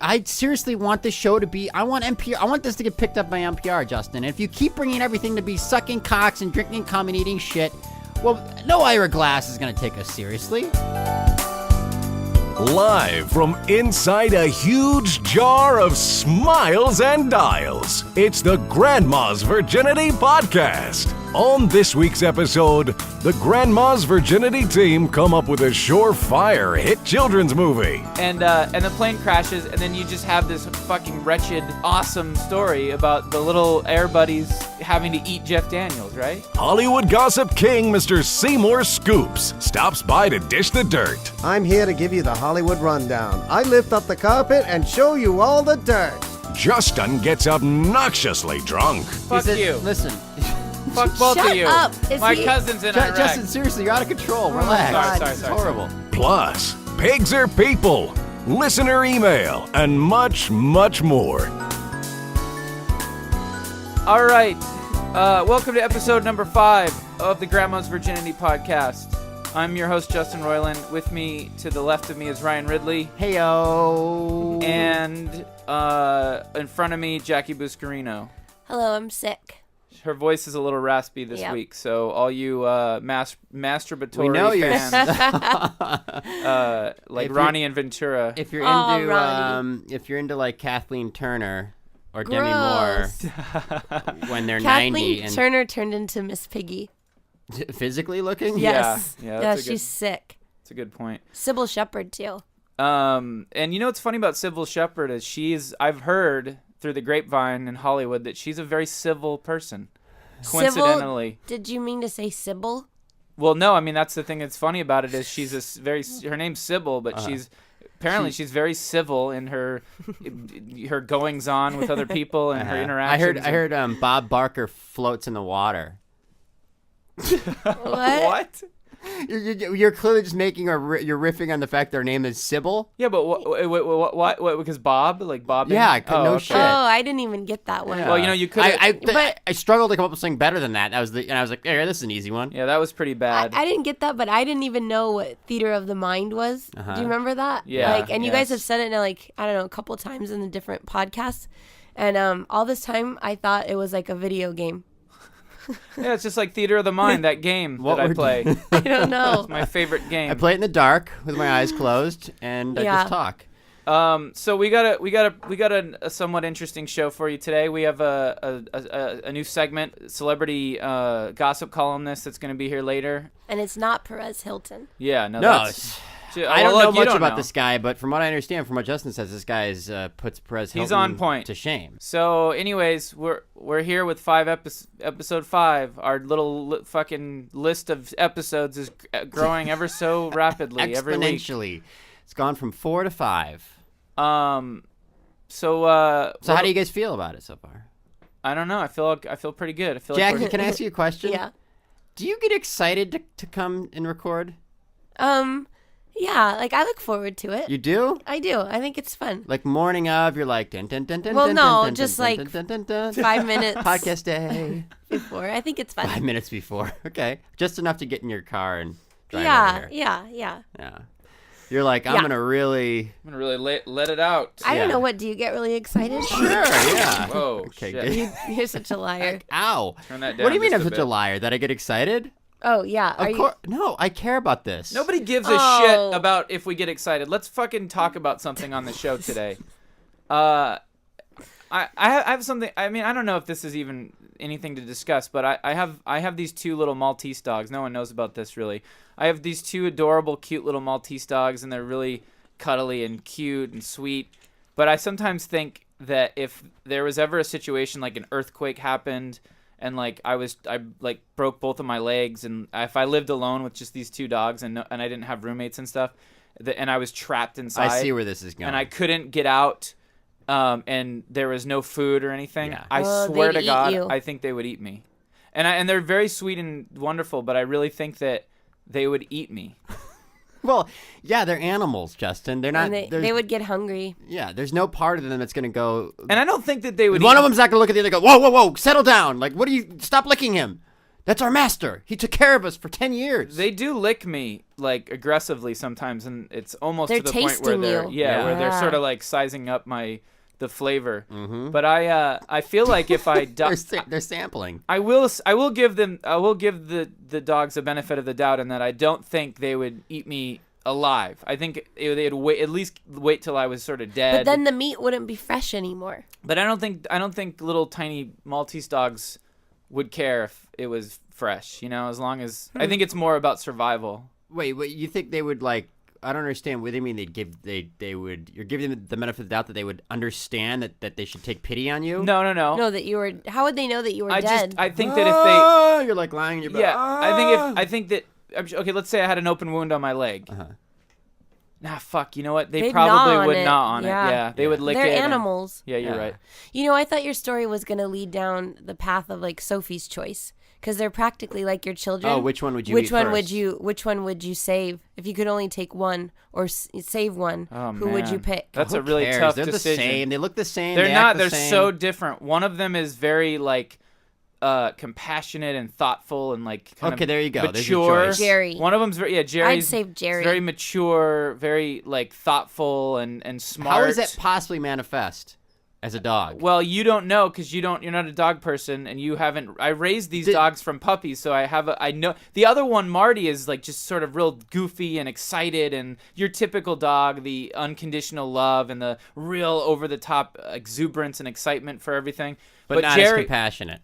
I seriously want this show to be, I want NPR, I want this to get picked up by NPR, Justin. And if you keep bringing everything to be sucking cocks and drinking cum and eating shit, well, no Ira Glass is going to take us seriously. Live from inside a huge jar of smiles and dials, it's the Grandma's Virginity Podcast. On this week's episode, the Grandma's Virginity team come up with a surefire hit children's movie. And the plane crashes, and then you just have this fucking wretched, awesome story about the little air buddies having to eat Jeff Daniels, right? Hollywood gossip king Mr. Seymour Scoops stops by to dish the dirt. I'm here to give you the Hollywood rundown. I lift up the carpet and show you all the dirt. Justin gets obnoxiously drunk. Fuck you. Listen. Fuck both Shut of you. up. My cousin's in Iraq. Justin, seriously, you're out of control. Relax. Sorry. It's horrible. Plus, pigs are people, listener email, and much, much more. All right. Welcome to episode number 5 of the Grandma's Virginity Podcast. I'm your host, Justin Roiland. With me, to the left of me, is Ryan Ridley. Heyo. And in front of me, Jackie Buscarino. Hello, I'm sick. Her voice is a little raspy this week, so all you masturbatory we know fans, like Ronnie and Ventura. If you're Ronnie. if you're into like Kathleen Turner or Gross. Demi Moore when they're 90 Kathleen and Turner turned into Miss Piggy. physically looking, Yes. Yeah, She's sick. That's a good point. Sybil Shepherd, too. And you know what's funny about Sybil Shepherd is I've heard through the grapevine in Hollywood that she's a very civil person. Coincidentally. Sybil? Did you mean to say Sybil? Well, no, I mean that's the thing that's funny about it is she's her name's Sybil, but she's very civil in her goings on with other people and her interactions. I heard Bob Barker floats in the water. What? You're clearly just making you're riffing on the fact that her name is Sybil. Yeah, but what? Because Bob, like Bob. Yeah, no shit. Oh, I didn't even get that one. Yeah. Well, you could. I struggled to come up with something better than that. And I was like, hey, this is an easy one. Yeah, that was pretty bad. I didn't get that, but I didn't even know what Theater of the Mind was. Do you remember that? Yeah. And you guys have said it a couple times in the different podcasts. And all this time, I thought it was like a video game. Yeah, it's just like Theater of the Mind, that game that I play. I don't know. It's my favorite game. I play it in the dark with my eyes closed and I just talk. So we got a somewhat interesting show for you today. We have a new segment, celebrity gossip columnist, that's going to be here later. And it's not Perez Hilton. Yeah, No, I don't know much about this guy, but from what I understand, from what Justin says, this guy puts Perez Hilton He's on point. to shame. So, anyways, we're here with episode 5. Our little fucking list of episodes is growing ever so rapidly every week. Exponentially. It's gone from 4 to 5. So how do you guys feel about it so far? I don't know. I feel pretty good. Jackie, can I ask you a question? Yeah. Do you get excited to come and record? Yeah, I look forward to it. You do? I do. I think it's fun. Like morning of, you're like dun dun dun dun. Well, dun, no, dun, dun, just dun, like dun, dun, dun, dun. 5 minutes Podcast day. before. I think it's fun. 5 minutes before. Okay, just enough to get in your car and drive over here. Yeah. You're like, I'm gonna really let it out. I don't know. What do you get really excited? Sure, yeah. Whoa, okay, shit. good. You're such a liar. Ow. Turn that down. What do you mean just I'm a such bit. a liar? That I get excited? Oh yeah. Of course. No, I care about this. Nobody gives a shit about if we get excited. Let's fucking talk about something on the show today. I have something. I mean, I don't know if this is even anything to discuss, but I have these 2 little Maltese dogs. No one knows about this really. I have these 2 adorable, cute little Maltese dogs, and they're really cuddly and cute and sweet. But I sometimes think that if there was ever a situation like an earthquake happened, and I broke both of my legs, and if I lived alone with just these 2 dogs and I didn't have roommates and stuff, and I was trapped inside. I see where this is going. And I couldn't get out, and there was no food or anything. Yeah. I swear to they'd eat God, you. I think they would eat me. And they're very sweet and wonderful, but I really think that they would eat me. Well, yeah, they're animals, Justin. They're not. And they would get hungry. Yeah, there's no part of them that's gonna go. And I don't think that they would. One of them's not gonna look at the other and go, whoa, settle down. Like, what do you? Stop licking him. That's our master. He took care of us for 10 years. They do lick me like aggressively sometimes, and it's almost They're to the point where tasting they're you. where they're Yeah. sort of like sizing up the flavor. But I feel like if I they're sampling. I will give the dogs the benefit of the doubt in that I don't think they would eat me alive. I think they'd at least wait till I was sort of dead. But then the meat wouldn't be fresh anymore. But I don't think little tiny Maltese dogs would care if it was fresh, as long as I think it's more about survival. Wait, you think they would like? I don't understand. What do you mean they would? You're giving them the benefit of the doubt that they would understand that they should take pity on you? No. No, that you were. How would they know that you were dead? I think that if you're like lying in your bed. yeah, I think that okay. Let's say I had an open wound on my leg. Nah, fuck. You know what? They They'd probably gnaw on would it. gnaw on Yeah. it. Yeah, they would lick They're it. animals. Yeah, you're right. I thought your story was going to lead down the path of like Sophie's Choice, because they're practically like your children. Oh, which one would you Which eat one first? Which one would you save if you could only take one or save one? Oh, who would you man. pick? That's Who a really cares? tough They're decision. the same. They look the same. They're they not. act They're the same. so different. One of them is very like compassionate and thoughtful and like kind Okay, of there you go. There's your mature. choice. Jerry. One of them's very Jerry's I'd save Jerry. very mature, very like thoughtful and smart. How does that possibly manifest as a dog? Well, you don't know because you're not a dog person, and you haven't. I raised these dogs from puppies, so I know. The other one, Marty, is like just sort of real goofy and excited, and your typical dog, the unconditional love and the real over the top exuberance and excitement for everything. but not Jerry, as compassionate.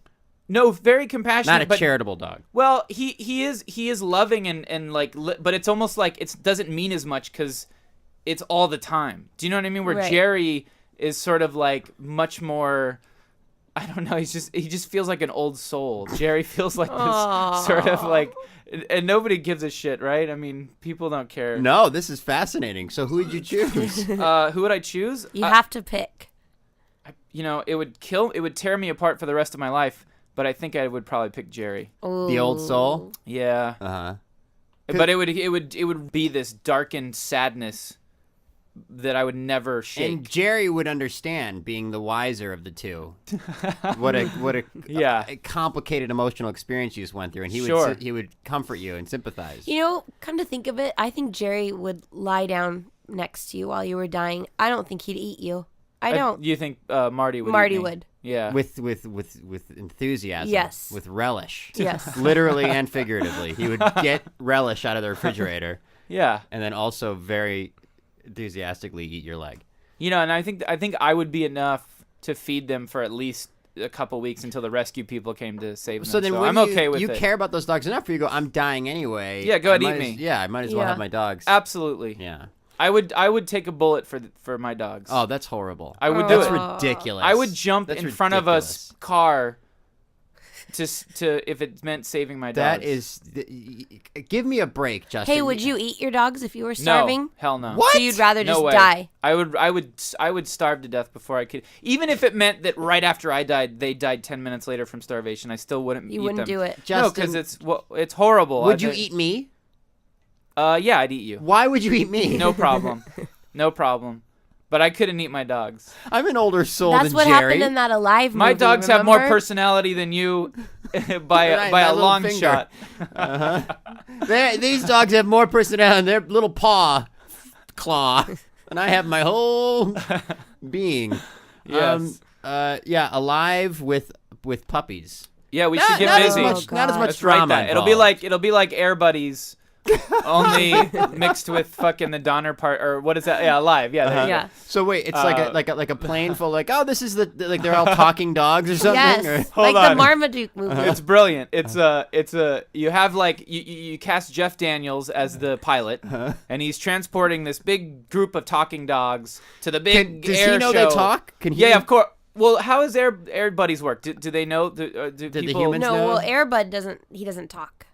no, very compassionate. Not a but, charitable dog. Well, he is loving and like, but it's almost like it doesn't mean as much because it's all the time. Do you know what I mean? Where Right. Jerry is sort of like much more. I don't know. He just feels like an old soul. Jerry feels like this sort of like, and nobody gives a shit, right? I mean, people don't care. No, this is fascinating. So who would you choose? Who would I choose? You have to pick. It would tear me apart for the rest of my life. But I think I would probably pick Jerry. The old soul? Yeah. Uh-huh. But it would be this darkened sadness that I would never shake. And Jerry would understand, being the wiser of the two. what a Yeah. a complicated emotional experience you just went through, and Sure. he would comfort you and sympathize. Come to think of it, I think Jerry would lie down next to you while you were dying. I don't think he'd eat you. I don't. You think Marty would? Marty eat me? would. Yeah. With enthusiasm. Yes. With relish. Yes. Literally and figuratively. He would get relish out of the refrigerator Yeah. and then also very enthusiastically eat your leg. And I think I would be enough to feed them for at least a couple weeks until the rescue people came to save them. So then when I'm okay with you it. care about those dogs enough for you to go, I'm dying anyway. Yeah, go ahead, I eat might me. Yeah, I might as well Yeah. have my dogs. Absolutely. Yeah. I would take a bullet for my dogs. Oh, that's horrible. I would do That's it. ridiculous. I would jump That's in front of a ridiculous. car to if it meant saving my dogs. That is, give me a break, Justin. Hey, would you eat your dogs if you were starving? No, hell no. What? So you'd rather No just way. die? I would starve to death before I could. Even if it meant that right after I died, they died 10 minutes later from starvation, I still wouldn't eat You wouldn't them. do it. No, Justin, because it's horrible. Would you eat me? Yeah, I'd eat you. Why would you eat me? No problem. No problem. But I couldn't eat my dogs. I'm an older soul That's than what Jerry. happened in that Alive movie. My dogs have more remember? personality than you by Right, a my little long finger. shot. These dogs have more personality in their little paw claw than I have my whole being. Yes. Yeah, alive with puppies. Yeah, we should get not busy. As much, not as much Let's write drama. that. It'll be like Air Buddies, only mixed with fucking the Donner part, or what is that? Yeah, Alive. Yeah, there you go. Yeah. So wait, it's like a plane full, like, oh, this is like they're all talking dogs or something. Yes, or- Hold like on. the Marmaduke movie. It's brilliant. It's a you have like you cast Jeff Daniels as the pilot, and he's transporting this big group of talking dogs to the big Does air he know show. they talk? Can he? Yeah, of course. Well, how does Air Buddies work? Do they know? Do the people? humans No, know? well, Airbud doesn't talk.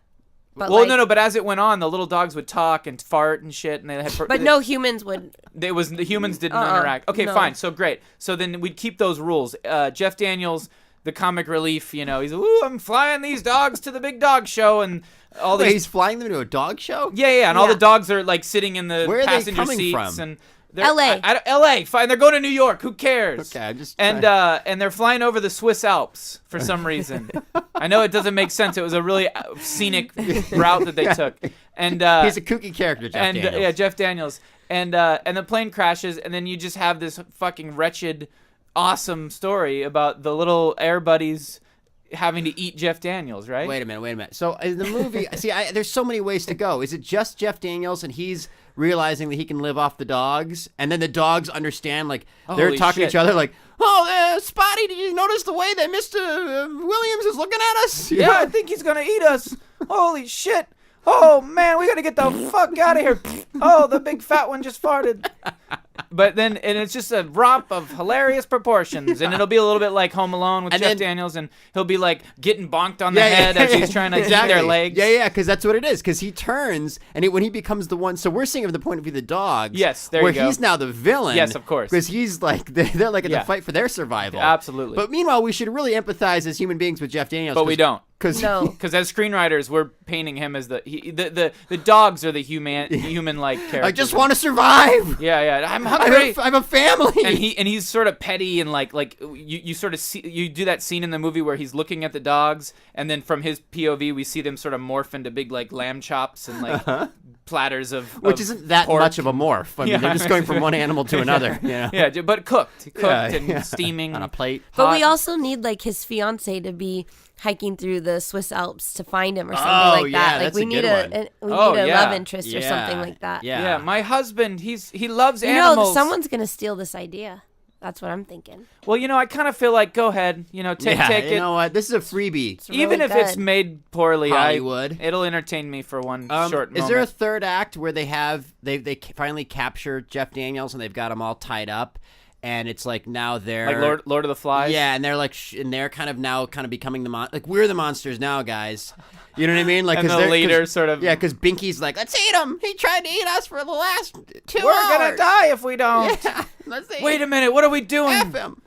But Well, like, no. But as it went on, the little dogs would talk and fart and shit, and they had. But no humans would. The humans didn't interact. Okay, no. fine. So great. So then we'd keep those rules. Jeff Daniels, the comic relief, he's ooh, I'm flying these dogs to the big dog show, and all Wait, these. he's flying them to a dog show? Yeah, and all Yeah. the dogs are like sitting in the Where are they passenger coming seats, from? and LA. LA. Fine. They're going to New York. Who cares? Okay, I'm just and they're flying over the Swiss Alps for some reason. I know it doesn't make sense. It was a really scenic route that they took. And he's a kooky character, Jeff Daniels. Yeah, Jeff Daniels. And the plane crashes, and then you just have this fucking wretched, awesome story about the little air buddies having to eat Jeff Daniels, right? Wait a minute. So in the movie, there's so many ways to go. Is it just Jeff Daniels and he's realizing that he can live off the dogs, and then the dogs understand, like they're Holy talking shit. to each other, like, "Oh, Spotty, did you notice the way that Mr. Williams is looking at us?" Yeah, I think he's gonna eat us. Holy shit. Oh, man, we gotta get the fuck out of here. Oh, the big fat one just farted. But then, and it's just a romp of hilarious proportions, and it'll be a little bit like Home Alone with Jeff Daniels, and he'll be like getting bonked on the head as he's trying to eat their legs. Yeah, because that's what it is. Because he turns, and when he becomes the one, so we're seeing it from the point of view of the dogs. Yes, there where you go. he's now the villain. Yes, of course. Because he's like they're like at the fight for their survival. Absolutely. But meanwhile, we should really empathize as human beings with Jeff Daniels. But we don't. Because Because as screenwriters, we're painting him as the dogs are the human-like characters. I just want to survive. Yeah. I'm hungry. I have a family. And he's sort of petty and like you sort of see, you do that scene in the movie where he's looking at the dogs, and then from his POV we see them sort of morph into big like lamb chops and like platters of which isn't that pork. much of a morph. I mean, they're just going from one animal to another. Yeah, yeah, but cooked and steaming on a plate. But we also need like his fiance to be hiking through the Swiss Alps to find him or something like that. Like that's we a need good a one. love interest or something like that. Yeah, my husband, he loves You animals. know, someone's gonna steal this idea. That's what I'm thinking. Well, I kind of feel like go ahead, take it. You know what? This is a freebie. It's really Even if it's good. made poorly, Hollywood. it'll entertain me for one short moment. Is there a third act where they finally capture Jeff Daniels and they've got him all tied up, and it's like now they're like Lord of the Flies? Yeah, and they're like and they're kind of becoming like we're the monsters now, guys. You know what I mean? Like, and the leader sort of... Yeah, because Binky's like, let's eat him. He tried to eat us for the last 2 hours. We're going to die if we don't. Yeah, let's eat Wait a minute, what are we doing? F him.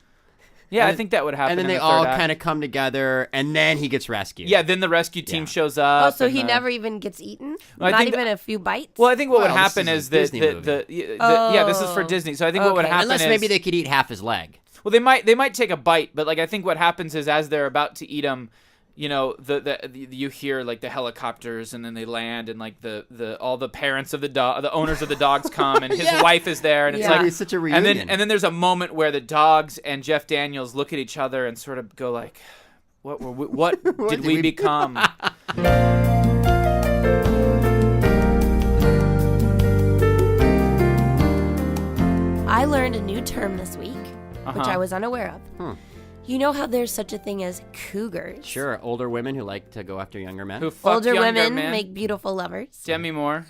Yeah, I think that would happen. And then they all kind of come together, and then he gets rescued. Yeah, then the rescue team shows up. Oh, so he never even gets eaten? Well, Not even a few bites? Well, I think what would Well, happen this is is a Disney yeah, this is for Disney. So I think what would happen Unless is... maybe they could eat half his leg. Well, they might take a bite, but like I think what happens is as they're about to eat him, you hear like the helicopters, and then they land, and like the all the parents of the owners of the dogs come, and his wife is there, and it's like It's such a reunion. and then there's a moment where the dogs and Jeff Daniels look at each other and sort of go like, what did we become? I learned a new term this week, which I was unaware of. You know how there's such a thing as cougars? Sure, older women who like to go after younger men. Who fuck Older younger women men. make beautiful lovers. Demi Moore.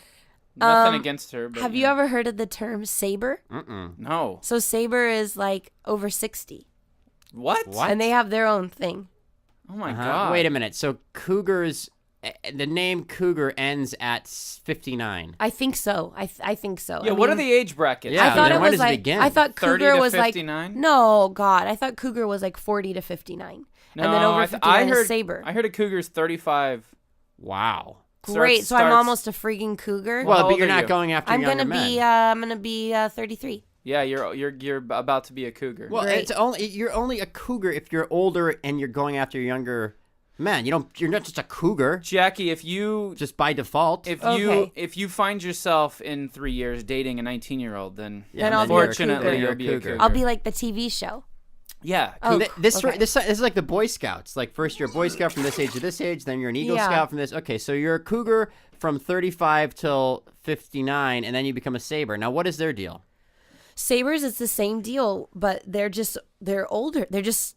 Nothing against her. But, Have you ever heard of the term saber? No. So saber is like over 60. What? And they have their own thing. Oh my god. Wait a minute. So cougars, the name cougar ends at 59. I think so. I think so. Yeah. I what are mean, the age brackets? Yeah, I thought then it when was does it like begin? I thought 30 cougar to was 59? like no god. I thought cougar was like 40 to 59. No, and then over 59 heard is saber. I heard a cougar's 35. Wow. Great. So I'm almost a freaking cougar. Well, How but old you're are not you? going after I'm younger gonna men. be 33. Yeah, you're about to be a cougar. Well, Great. you're only a cougar if you're older and you're going after younger men. You're not just a cougar Jackie, if you just by default. if you find yourself in 3 years dating a 19-year-old, then Then I'll be a unfortunately cougar. you'll be a cougar. I'll be like the TV show. yeah. Oh, This okay. is like the Boy Scouts. Like first you're a Boy Scout from this age to this age, then you're an Eagle Yeah. Scout from this. Okay, so you're a cougar from 35 till 59, and then you become a saber. Now, what is their deal? Sabers, it's the same deal, but they're older. They're just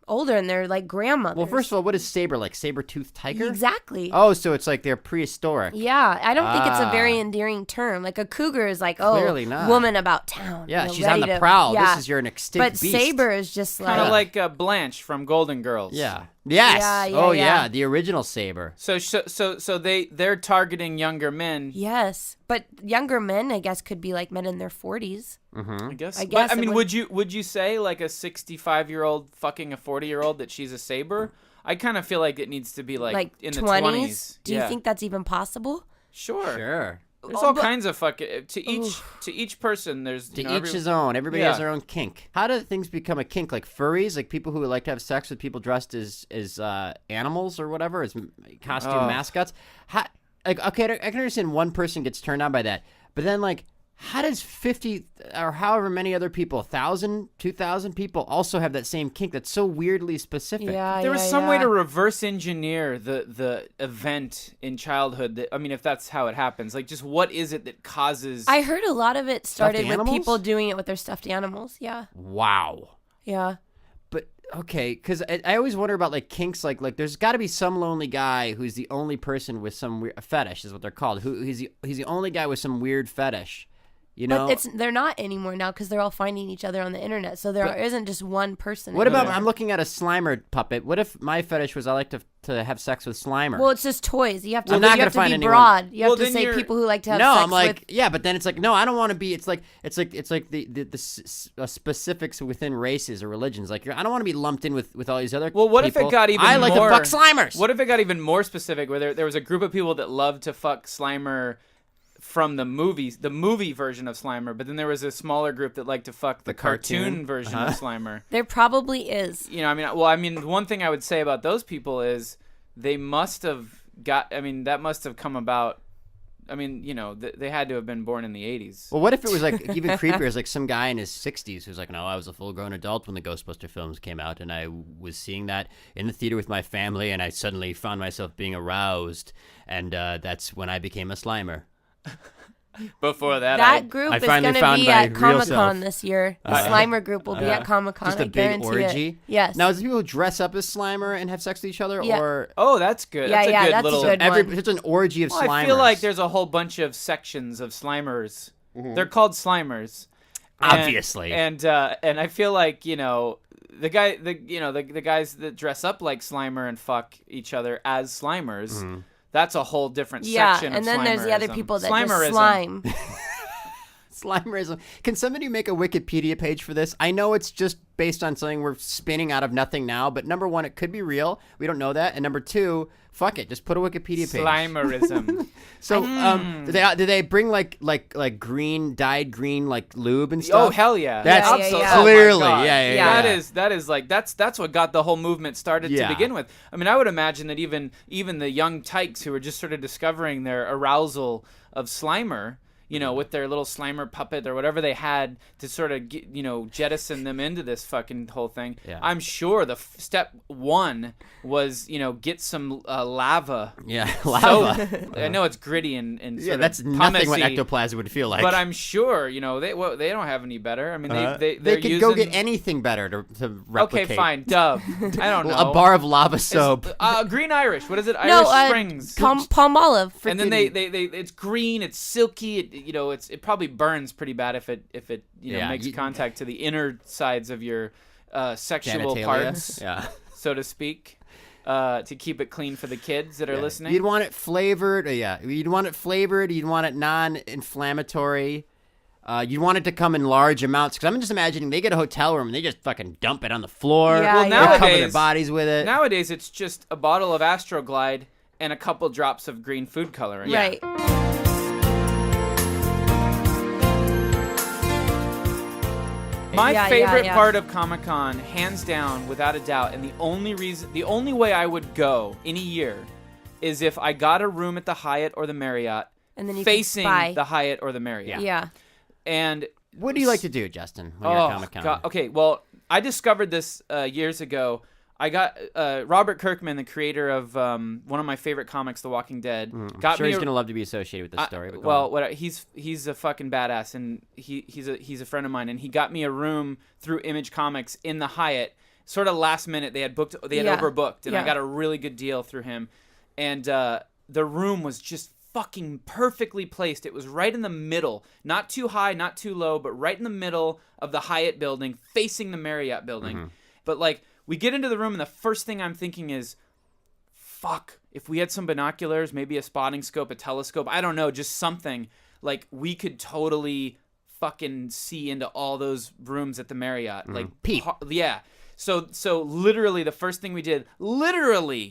older, and they're like grandmothers. Well, first of all, what is saber like? Saber-toothed tiger? Exactly. Oh, so it's like they're prehistoric. Yeah, I don't think it's a very Ah. endearing term. Like a cougar is like, Clearly not. woman about town. Yeah, you know, she's on ready the to- prowl. Yeah. This is an extinct But beast. saber is just like, Kind of like Blanche from Golden Girls. Yeah. Yes. Yeah, yeah, oh yeah. the original saber. So they're targeting younger men. yes, but younger men, I guess, could be like men in their 40s. I guess. I guess But I it mean, would- would you say like a 65-year-old fucking a 40-year-old that she's a saber? I kind of feel like it needs to be like in the 20s. Do you Yeah. think that's even possible? Sure. Sure. There's all kinds of fucking to each person. There's his own. Everybody has their own kink. How do things become a kink? Like furries, like people who like to have sex with people dressed as animals or whatever, as costume mascots. How, like, okay, I can understand one person gets turned on by that, but then like, how does 50 or however many other people, 1,000, 2,000 people also have that same kink that's so weirdly specific? There was some way to reverse engineer the event in childhood. That, I mean, if that's how it happens, like, just what is it that causes? I heard a lot of it started with people doing it with their stuffed animals. Yeah. Wow. Yeah. But okay, because I always wonder about like kinks. Like there's got to be some lonely guy who's the only person with some weird fetish is what they're called. He's the only guy with some weird fetish. You know, but they're not anymore now because they're all finding each other on the internet. So there isn't just one person. What about I'm looking at a Slimer puppet? What if my fetish was I like to have sex with Slimer? Well, it's just toys. You have to. I'm not you have gonna to find be anyone. broad. You have to say people who like to have sex I'm like with. yeah, but then it's like no, I don't want to be. It's like the specifics within races or religions. Like I don't want to be lumped in with all these other. Well, what people. if it got even? I like more, to fuck Slimers. What if it got even more specific? Where there was a group of people that loved to fuck Slimer from the movie version of Slimer, but then there was a smaller group that liked to fuck the cartoon version of Slimer. There probably is. You know, I mean, one thing I would say about those people is they must have that must have come about. I mean, you know, they had to have been born in the 80s. Well, what if it was like even creepier? It's like some guy in his 60s who's like, no, I was a full-grown adult when the Ghostbuster films came out, and I was seeing that in the theater with my family, and I suddenly found myself being aroused, and that's when I became a Slimer. Before that, that group is going to be at Comic-Con this year. The Slimer group will be at Comic-Con. Just a big orgy. It. Yes. Now, is it people who dress up as Slimer and have sex with each other, or? Oh, that's good. Yeah, that's a good one. It's an orgy of Slimers. I feel like there's a whole bunch of sections of Slimers. Mm-hmm. They're called Slimers, obviously. And I feel like the guys that dress up like Slimer and fuck each other as Slimers. Mm-hmm. That's a whole different section of and then Slimerism. there's the other people that Slimerism. just slime. Slimerism. Can somebody make a Wikipedia page for this? I know it's just based on something we're spinning out of nothing now, but number one, it could be real. We don't know that. And number two, fuck it. Just put a Wikipedia page. Slimerism. So, do they bring like dyed green like lube and stuff? Oh hell yeah! That's clearly yeah. That is like that's what got the whole movement started to begin with. I mean, I would imagine that even the young tykes who were just sort of discovering their arousal of Slimer, with their little Slimer puppet or whatever they had to sort of jettison them into this fucking whole thing. Yeah. I'm sure the step one was get some lava. Yeah, lava. So, I know it's gritty and sort that's of nothing what ectoplasm would feel like. But I'm sure they don't have any better. I mean they could go get anything better to replicate. Okay, fine. Dove. I don't know. A bar of lava soap. Green Irish. What is it? Irish Springs. Palm olive. And then they it's green. It's silky. It probably burns pretty bad if it makes contact to the inner sides of your sexual genitalia. Parts, so to speak, to keep it clean for the kids that are listening. You'd want it flavored. You'd want it flavored. You'd want it non-inflammatory. You'd want it to come in large amounts because I'm just imagining they get a hotel room and they just fucking dump it on the floor. Well, they nowadays, cover their bodies with it. Nowadays, it's just a bottle of Astroglide and a couple drops of green food coloring. Right. My favorite part of Comic-Con, hands down, without a doubt, and the only way I would go in a year is if I got a room at the Hyatt or the Marriott and then facing the Hyatt or the Marriott. Yeah. And what do you like to do, Justin, when you're at Comic-Con? God. Okay, well, I discovered this years ago. I got Robert Kirkman, the creator of one of my favorite comics, The Walking Dead. I'm sure he's gonna love to be associated with this story. He's a fucking badass, and he's a friend of mine, and he got me a room through Image Comics in the Hyatt. Sort of last minute, they had overbooked, and I got a really good deal through him. And the room was just fucking perfectly placed. It was right in the middle, not too high, not too low, but right in the middle of the Hyatt building, facing the Marriott building. Mm-hmm. But like. We get into the room, and the first thing I'm thinking is, fuck, if we had some binoculars, maybe a spotting scope, a telescope, I don't know, just something, like, we could totally fucking see into all those rooms at the Marriott. Like, peep. Yeah. So literally the first thing we did, literally,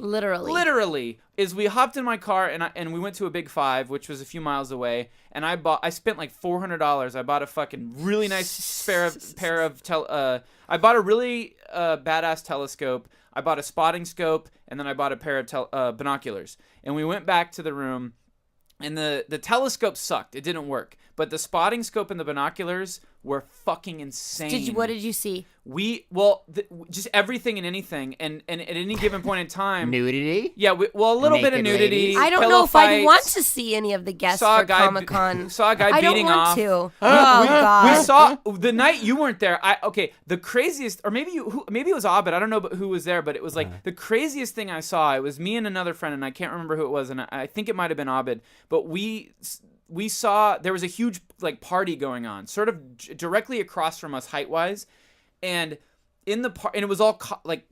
is we hopped in my car and we went to a Big Five, which was a few miles away, and I spent like $400. I bought a fucking really nice I bought a really badass telescope. I bought a spotting scope, and then I bought a pair of binoculars. And we went back to the room, and the telescope sucked. It didn't work. But the spotting scope and the binoculars were fucking insane. What did you see? Just everything and anything, and at any given point in time, nudity. Yeah, a little bit of nudity. Ladies. I don't know if I want to see any of the guests for Comic-Con. Saw a guy beating off. I don't want to. Oh God. We saw the night you weren't there. The craziest, or maybe it was Abed. I don't know who was there, but it was like the craziest thing I saw. It was me and another friend, and I can't remember who it was, and I think it might have been Abed. But we saw there was a huge like party going on, sort of directly across from us height-wise, and in the and it was all like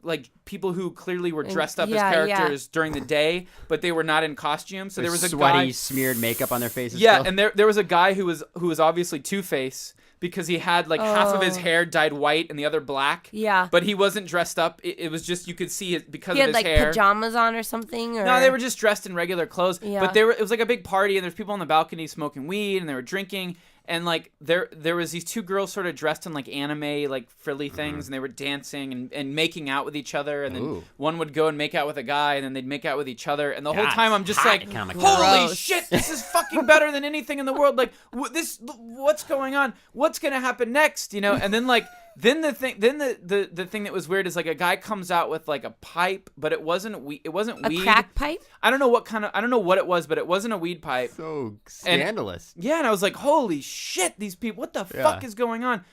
people who clearly were dressed up as characters during the day, but they were not in costume. So there was a sweaty, guy, smeared makeup on their faces. Yeah, still. and there was a guy who was obviously Two-Face, because he had like half of his hair dyed white and the other black. Yeah. But he wasn't dressed up. It was just, you could see it because of his hair. He had like pajamas on or something? Or... No, they were just dressed in regular clothes. Yeah. But it was like a big party, and there's people on the balcony smoking weed, and they were drinking. And like there was these two girls sort of dressed in like anime, like frilly things, and they were dancing and making out with each other. And then one would go and make out with a guy, and then they'd make out with each other. And the whole time I'm just like, holy shit, this is fucking better than anything in the world. Like what's going on? What's gonna happen next? You know? And then like the thing that was weird is like a guy comes out with like a pipe, but it wasn't weed. A crack pipe? I don't know what it was, but it wasn't a weed pipe. So scandalous. And I was like, holy shit, these people, what the fuck is going on?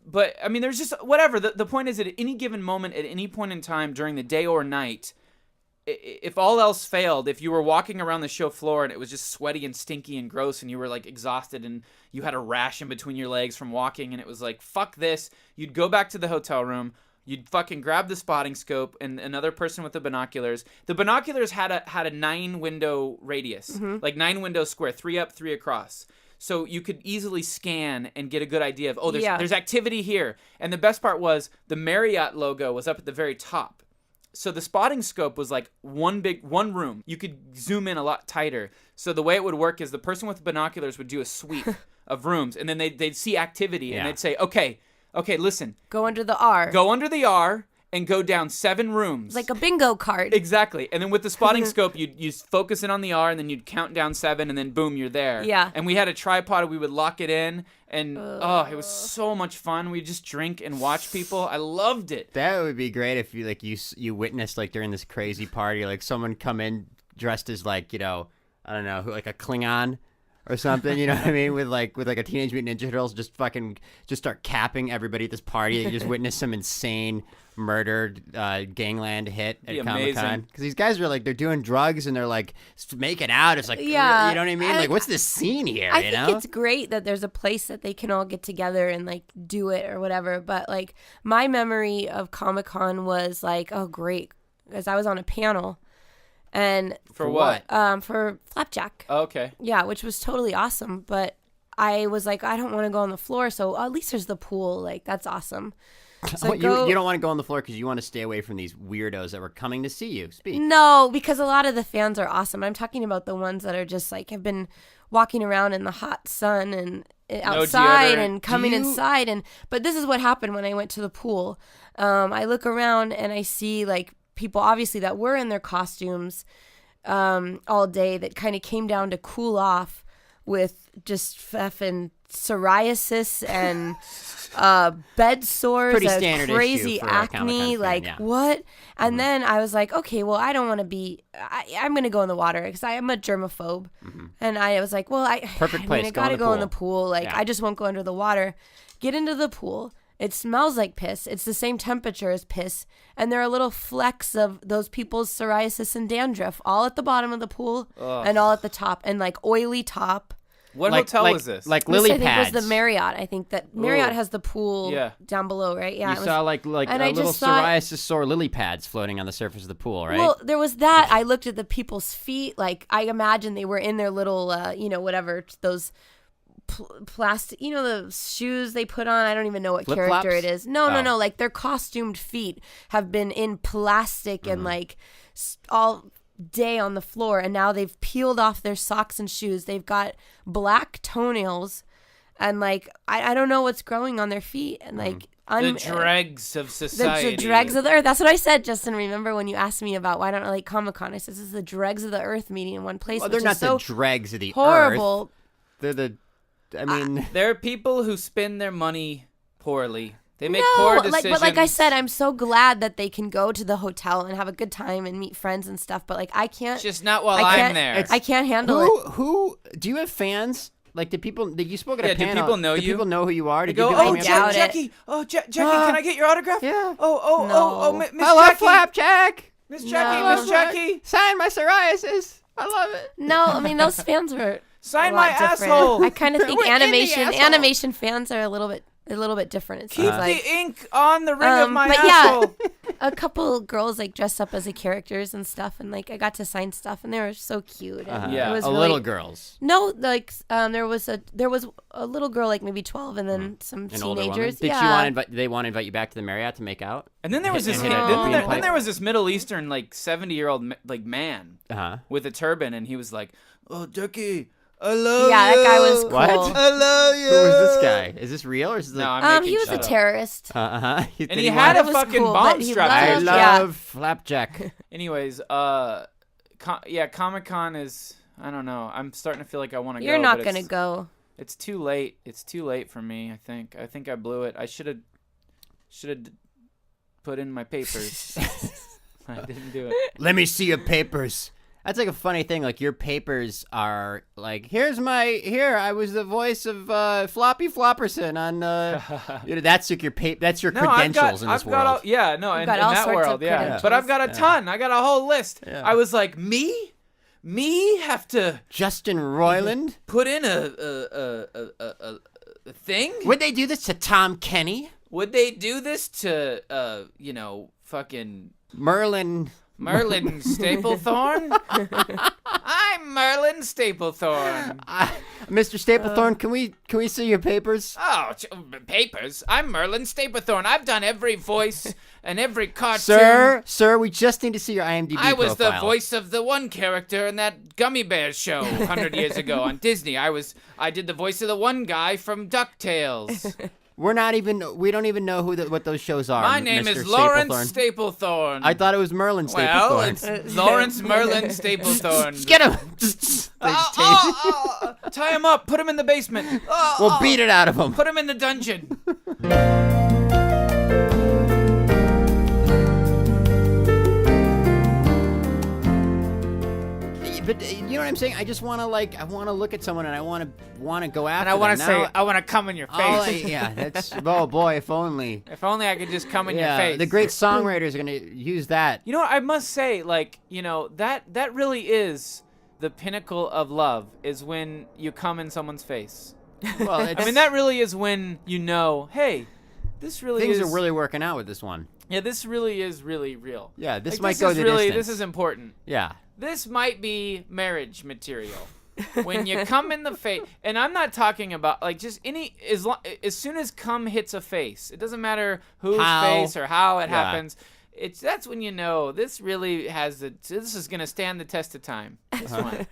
But I mean, there's just whatever. The point is that at any given moment, at any point in time during the day or night, if all else failed, if you were walking around the show floor and it was just sweaty and stinky and gross, and you were like exhausted and you had a rash in between your legs from walking, and it was like, fuck this, you'd go back to the hotel room, you'd fucking grab the spotting scope and another person with the binoculars. The binoculars had a 9-window radius, like 9 windows square, 3 up, 3 across. So you could easily scan and get a good idea of, there's activity here. And the best part was the Marriott logo was up at the very top. So the spotting scope was like one room. You could zoom in a lot tighter. So the way it would work is the person with the binoculars would do a sweep of rooms, and then they'd see activity, and they'd say, okay, listen. Go under the R. Go under the R and go down 7 rooms. Like a bingo card. Exactly. And then with the spotting scope, you'd focus in on the R, and then you'd count down 7, and then boom, you're there. Yeah. And we had a tripod, we would lock it in, and it was so much fun. We'd just drink and watch people. I loved it. That would be great if you witnessed like during this crazy party, like someone come in dressed as like, I don't know, like a Klingon or something, you know what I mean? With like a Teenage Mutant Ninja Turtles, just start capping everybody at this party. You just witness some insane murder gangland hit at Comic-Con. Because these guys are like, they're doing drugs and they're like making out. It's like, you know what I mean? Like, what's this scene here? I think it's great that there's a place that they can all get together and like do it or whatever. But like my memory of Comic-Con was like, oh great, because I was on a panel. And for what? For Flapjack. Oh, okay. Yeah, which was totally awesome. But I was like, I don't want to go on the floor, so at least there's the pool. Like, that's awesome. So you don't want to go on the floor because you want to stay away from these weirdos that were coming to see you speak. No, because a lot of the fans are awesome. I'm talking about the ones that are just like have been walking around in the hot sun and outside and coming inside. But this is what happened when I went to the pool. I look around and I see like people obviously that were in their costumes all day that kind of came down to cool off with just effing psoriasis and bed sores, crazy acne, like what? And then I was like, okay, well, I don't want to be. I'm gonna go in the water because I am a germaphobe, and I was like, well, I gotta go in the pool. Like I just won't go under the water. Get into the pool. It smells like piss. It's the same temperature as piss. And there are little flecks of those people's psoriasis and dandruff all at the bottom of the pool and all at the top and like oily top. What hotel was this? Like lily pads. I think it was the Marriott. I think that Marriott has the pool down below, right? Yeah. You saw like little psoriasis sore lily pads floating on the surface of the pool, right? Well, there was that. I looked at the people's feet. Like I imagine they were in their little, whatever, those plastic, the shoes they put on. I don't even know what Flip-flops? character it is. No, like their costumed feet have been in plastic and like all day on the floor, and now they've peeled off their socks and shoes. They've got black toenails, and like I don't know what's growing on their feet, and like the dregs of society. The dregs of the earth. That's what I said, Justin. Remember when you asked me about why don't I like Comic-Con? I said this is the dregs of the earth meeting in one place. Well, they're not so the dregs of the horrible. Earth. They're I mean, there are people who spend their money poorly. They make poor decisions. But like I said, I'm so glad that they can go to the hotel and have a good time and meet friends and stuff. But like I can't. It's just not while I'm there. I can't handle it. Who do you have fans? Like, did you spoke at a panel? Do people know you? Do people know who you are? They go, I doubt it. Jackie. Oh, Jackie, can I get your autograph? Yeah. Miss I love Jackie. Flapjack. Miss Jackie. Sign my psoriasis. I love it. No, I mean those fans were Sign a my lot different. asshole. I kind of think We're in the animation fans are a little bit different. It Keep seems like. the ink on the ring of my but asshole. A couple girls like dressed up as the characters and stuff, and like I got to sign stuff, and they were so cute. And Yeah. it was Little girls. No, like there was a little girl like maybe 12, and then some An older woman. teenagers. Did they want to invite you back to the Marriott to make out? And then there was this. And Then there was this Middle Eastern like 70-year-old like man with a turban, and he was like, "Oh, Jackie, I love you." Yeah, that guy was cool. What? I love you. Who is this guy? Is this real or is this No, like? I'm making He was shit a up. terrorist. And And he had a was fucking cool, bomb but he strapped to I his loved- chest. love Flapjack. Anyways, Comic-Con is. I don't know. I'm starting to feel like I want to go. You're not but gonna go. It's too late. It's too late for me. I think I blew it. I should have put in my papers. I didn't do it. Let me see your papers. That's like a funny thing. Like your papers are like, here. I was the voice of Floppy Flopperson on. That's like your That's your credentials in this world. In got all that sorts world, of yeah. credentials. But I've got a ton. I got a whole list. Yeah. I was like, me have to Justin Roiland. put in a thing. Would they do this to Tom Kenny? Would they do this to fucking Merlin Staplethorne? I'm Merlin Staplethorne. Mr. Staplethorne, can we see your papers? Oh, papers. I'm Merlin Staplethorne. I've done every voice and every cartoon. Sir, we just need to see your IMDb I was the profile. voice of the one character in that Gummy Bears show 100 years ago on Disney. I did the voice of the one guy from DuckTales. We don't even know what those shows are. My name Mr. is Lawrence Staplethorne. Staplethorne. I thought it was Merlin Well, Staplethorne. it's Lawrence Merlin Staplethorne. Get him! Tie him up. Put him in the basement. We'll beat it out of him. Put him in the dungeon. But you know what I'm saying? I just want to look at someone and I want to go after And I want to them. say, Now- I want to come in your face. yeah, that's oh boy, if only. If only I could just come in your Yeah, face. the great songwriters are gonna use that. You know what? I must say, that really is the pinnacle of love, is when you come in someone's face. Well, I mean, that really is when you know, hey, this really things is. are really working out with this one. Yeah, this really is really real. Yeah, this Like, might go is the really, distance. This is important. Yeah. This might be marriage material. When you come in the face, and I'm not talking about like just any as soon as cum hits a face, it doesn't matter whose face or how it happens. That's when you know this really has this is gonna stand the test of time. This one.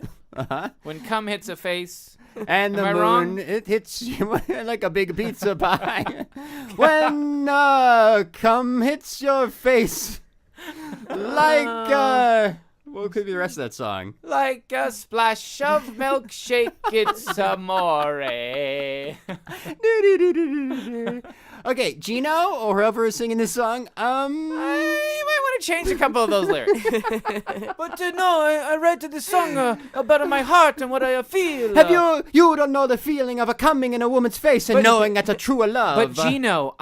When cum hits a face. And the Am I moon, wrong? it hits you like a big pizza pie. When cum hits your face, like what could be the rest of that song? Like a splash of milkshake, it's amore. Okay, Gino or whoever is singing this song, You might want to change a couple of those lyrics. But no, I write this song about my heart and what I feel. have you don't know the feeling of a coming in a woman's face and knowing that's a true love. But Gino,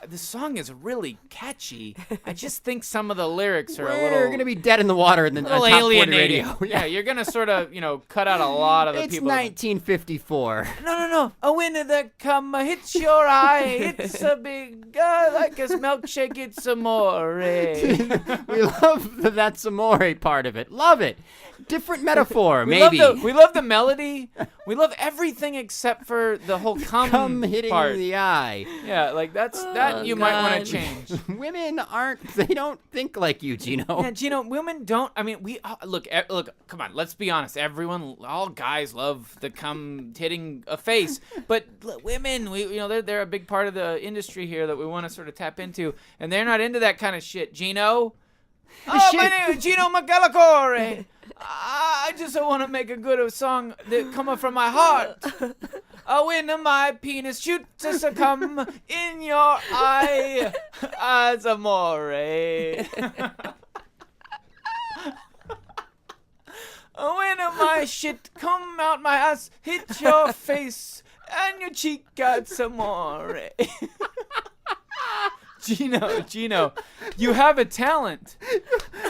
the song is really catchy. I just think some of the lyrics are a little. We're gonna be dead in the water in the little top 40 alienating. radio. Yeah, you're gonna sort of, cut out a lot of the It's people. 1954. No. A winner that come hits your eye. It's a big like a milkshake. It's amore. We love the that's amore part of it. Love it. different metaphor, We maybe. we love the melody. We love everything except for the whole cum hitting part. the eye. Yeah, like that you might want to change. Women they don't think like you, Gino. Yeah, Gino, women don't. I mean, look. Come on, let's be honest. All guys love the cum hitting a face, but women, they're a big part of the industry here that we want to sort of tap into, and they're not into that kind of shit, Gino. Oh, my name is Gino Macalacore. I just want to make a good song that coming from my heart. When my penis shoots a cum in your eye, as amore. When my shit come out my ass, hit your face, and your cheek got some more. Gino, you have a talent.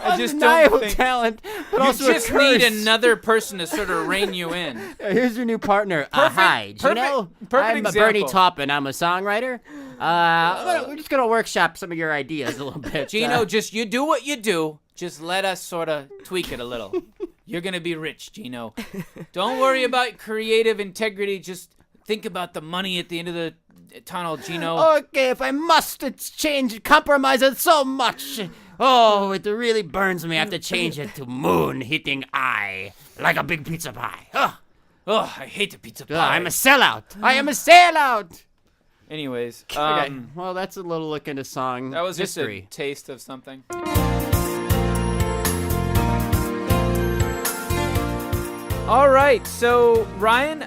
I just don't think talent, but you also just need another person to sort of rein you in. Here's your new partner. Hi, Gino. I'm example. Bernie Taupin. I'm a songwriter. We're just gonna workshop some of your ideas a little bit. Gino, just you do what you do. Just let us sort of tweak it a little. You're gonna be rich, Gino. Don't worry about creative integrity. Just think about the money at the end of the tunnel, Gino. Okay, if I must compromise it so much. Oh, it really burns me. I have to change it to moon hitting eye like a big pizza pie. Oh, I hate the pizza pie. I'm a sellout. I am a sellout. Anyways, Okay. Well, that's a little look into song that was history. Just a taste of something. All right, so Ryan,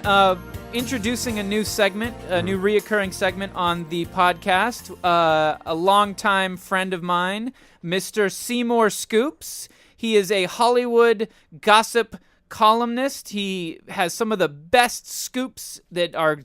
introducing a new segment, a new reoccurring segment on the podcast. A longtime friend of mine, Mr. Seymour Scoops. He is a Hollywood gossip columnist. He has some of the best scoops that are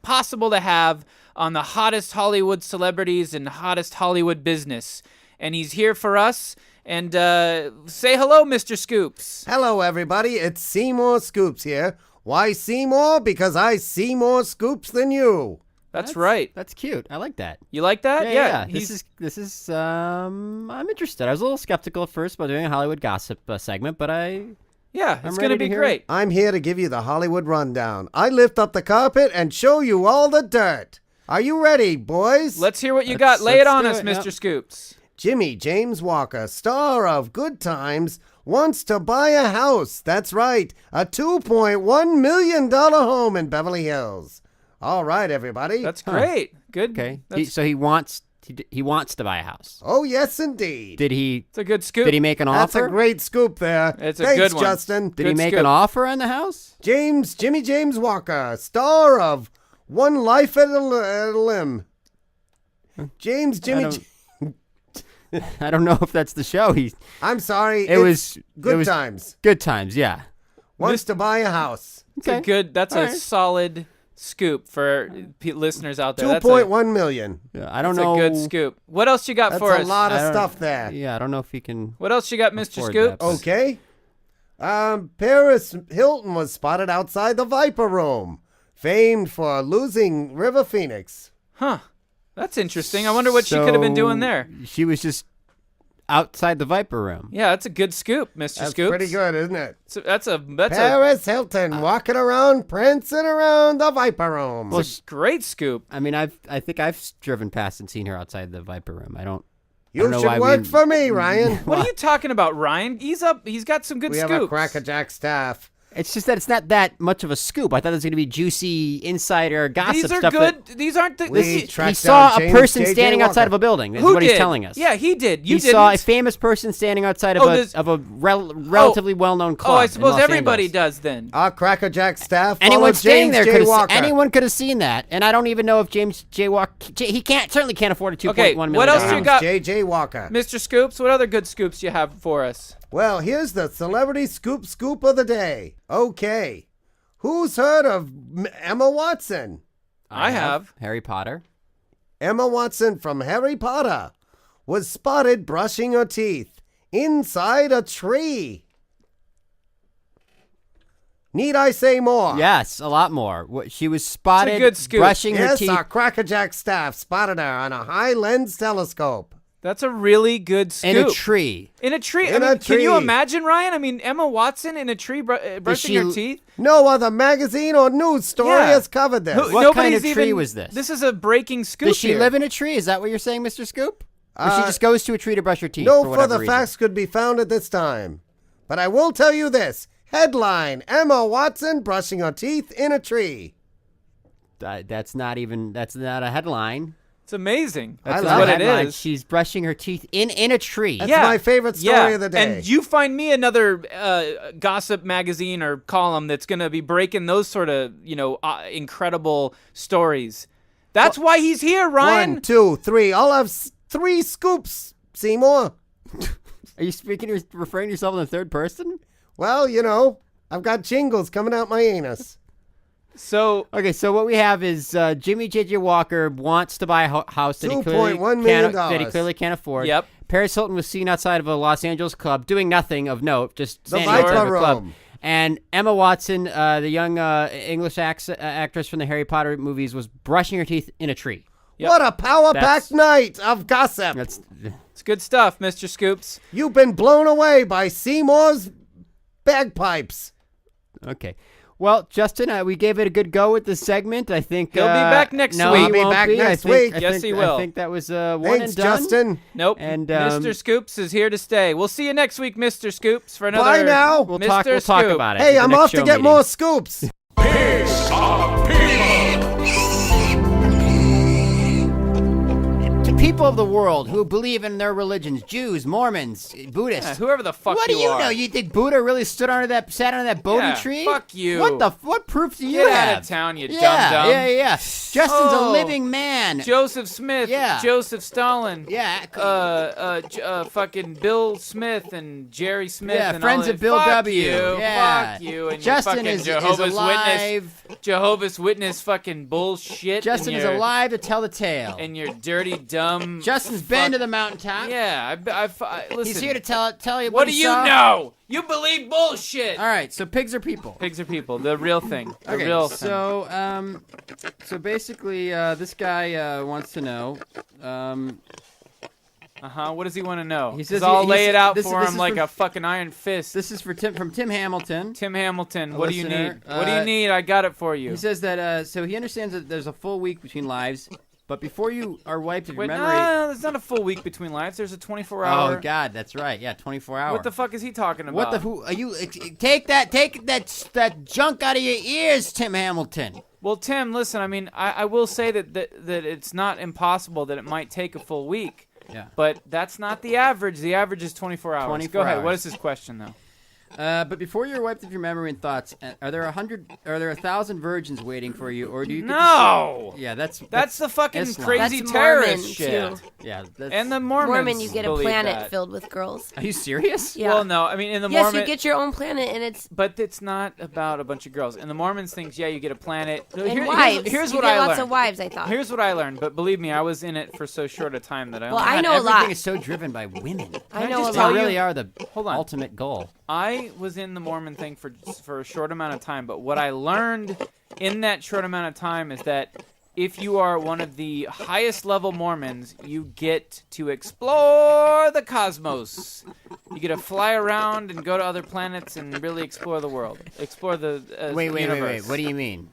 possible to have on the hottest Hollywood celebrities and hottest Hollywood business. And he's here for us. And say hello, Mr. Scoops. Hello, everybody. It's Seymour Scoops here. Why Seymour? Because I see more scoops than you. That's right. That's cute. I like that. You like that? Yeah. This is. I'm interested. I was a little skeptical at first about doing a Hollywood gossip segment, but it's going to be great. I'm here to give you the Hollywood rundown. I lift up the carpet and show you all the dirt. Are you ready, boys? Let's hear what you got. Lay it on us, Mr. Scoops. Jimmy James Walker, star of Good Times, wants to buy a house. That's right, a $2.1 million home in Beverly Hills. All right, everybody. That's great. Good. Okay. So he wants to buy a house. Oh, yes, indeed. It's a good scoop. Did he make an That's offer? a great scoop there. It's a Thanks, good one. Justin. Did he make an offer on the house? Jimmy James Walker, star of One Life at a Limb. I don't know if that's the show. I'm sorry. It was Good Times. Good Times, yeah. Wants to buy a house. That's a solid scoop for listeners out there. $2.1 million. Yeah, I don't That's know. a good scoop. What else you got That's for us? a lot of stuff there. Yeah, I don't know if he can. What else you got, Mr. afford Scoops? that. Okay. Paris Hilton was spotted outside the Viper Room, famed for losing River Phoenix. Huh. That's interesting. I wonder what she could have been doing there. She was just outside the Viper Room. Yeah, that's a good scoop, Mr. That's Scoops. pretty good, isn't it? So that's Paris Hilton walking around, prancing around the Viper Room. a great scoop. I mean, I think I've driven past and seen her outside the Viper Room. I don't you know should why work for me, Ryan. What are you talking about, Ryan? He's got some good We scoops. have a crackerjack staff. It's just that it's not that much of a scoop. I thought it was going to be juicy insider gossip These are stuff. good. These aren't the. He saw a person J.J. standing outside Walker. of a building. That's Who what did? he's telling us. Yeah, he did. You he didn't. saw a famous person standing outside of a relatively well-known club. I in suppose Los everybody Angeles. does then. Our crackerjack staff Anyone followed standing James there J. Walker. anyone could have seen that, and I don't even know if James J. Walker he certainly can't afford a $2.1 million. what else you James got? J.J. Walker. Mr. Scoops, what other good scoops you have for us? Well, here's the celebrity scoop of the day. Okay. Who's heard of Emma Watson? I have. Harry Potter. Emma Watson from Harry Potter was spotted brushing her teeth inside a tree. Need I say more? Yes, a lot more. She was spotted good scoop. brushing her Yes, teeth. our crackerjack staff spotted her on a high lens telescope. That's a really good scoop. In a tree. In a tree. In I mean, a tree. Can you imagine, Ryan? I mean, Emma Watson in a tree brushing her teeth. No other magazine or news story has covered this. What kind of tree was this? This is a breaking scoop. Does she here. live in a tree? Is that what you're saying, Mr. Scoop? Or she just goes to a tree to brush her teeth? No for whatever further reason? facts could be found at this time. But I will tell you this. Headline, Emma Watson brushing her teeth in a tree. That's not a headline. It's amazing. I That's love what it. it Headline, is. She's brushing her teeth in a tree. That's my favorite story of the day. And you find me another gossip magazine or column that's going to be breaking those sort of, incredible stories. That's why he's here, Ryan. 1, 2, 3. I'll have 3 scoops, Seymour. Are you referring to yourself in the third person? Well, I've got jingles coming out my anus. So what we have is Jimmy J.J. Walker wants to buy a house that $2.1 million. that he clearly can't afford. Yep. Paris Hilton was seen outside of a Los Angeles club doing nothing of note, just The standing outside of Viper a club. Room. And Emma Watson, the young English actress from the Harry Potter movies, was brushing her teeth in a tree. Yep. What a power-packed night of gossip. it's good stuff, Mr. Scoops. You've been blown away by Seymour's bagpipes. Okay. Well, Justin, we gave it a good go with this segment. I think He'll be back next no, week. he I'll be won't back be. next I think, week. Yes, he will. I think that was one Thanks, and done. Justin. Nope. And Mr. Scoops is here to stay. We'll see you next week, Mr. Scoops, for another. Bye now. We'll Mr. talk Scoop. about it. Hey, at the I'm next off to show get meeting. more scoops. Piece of people. To people of the world who believe in their religions, Jews, Mormons, Buddhists. Yeah, whoever the fuck What do you are. know? You think Buddha really sat under that Bodhi Yeah, tree? fuck you. What proof do you Get have? out of town, you yeah, dum-dum. Yeah. Justin's a Oh. living man. Joseph Smith. Yeah. Joseph Stalin. Yeah. Fucking Bill Smith and Jerry Smith. Yeah, and friends all that. of Bill Fuck W. You, Yeah. Fuck you. And Justin your is fucking Jehovah's alive. Witness. Jehovah's Witness fucking bullshit. Justin and is your- alive to tell the tale. And your dirty, dumb. Justin's been to the mountaintop. Yeah, listen. He's here to tell you What he do you saw. know? You believe bullshit. All right, so pigs are people. Pigs are people. The real thing. The Okay, real thing. so basically, this guy wants to know. What does he want to know? He says I'll he lay said- it out this- for this him is like from- a fucking iron fist. This is from Tim Hamilton. Tim Hamilton, A what do you listener. need? What do you need? I got it for you. He says that so he understands that there's a full week between lives, but before you are wiped of your Wait, memory. no, there's not a full week between lives. There's a 24-hour. Oh God, that's right. Yeah, 24 hours. What the fuck is he talking about? What the who are you? Take that junk out of your ears, Tim Hamilton. Well, Tim, listen. I mean, I will say that it's not impossible that it might take a full week. Yeah. But that's not the average. The average is 24 hours. 24 Go ahead. hours. What is his question, though? But before you're wiped of your memory and thoughts, are there 1,000 virgins waiting for you, or do you? No. Yeah, that's the fucking Islam. crazy That's terrorist Mormon, shit. too. Yeah, that's, And the Mormons Mormon, you get a believe planet that. filled with girls. Are you serious? Yeah. Well, no. I mean, in the Yes, Mormon. you get your own planet, and it's But it's not about a bunch of girls. And the Mormons think, yeah, you get a planet. and wives. Here's you what get I lots learned. of wives, I thought. Here's what I learned. But believe me, I was in it for so short a time that I. Well, only I had know a Everything lot. is so driven by women. I I know a just They tell lot. you- really are the Hold on. ultimate goal. I was in the Mormon thing for a short amount of time, but what I learned in that short amount of time is that if you are one of the highest level Mormons, you get to explore the cosmos. You get to fly around and go to other planets and really explore the world, explore the Wait. universe. What do you mean?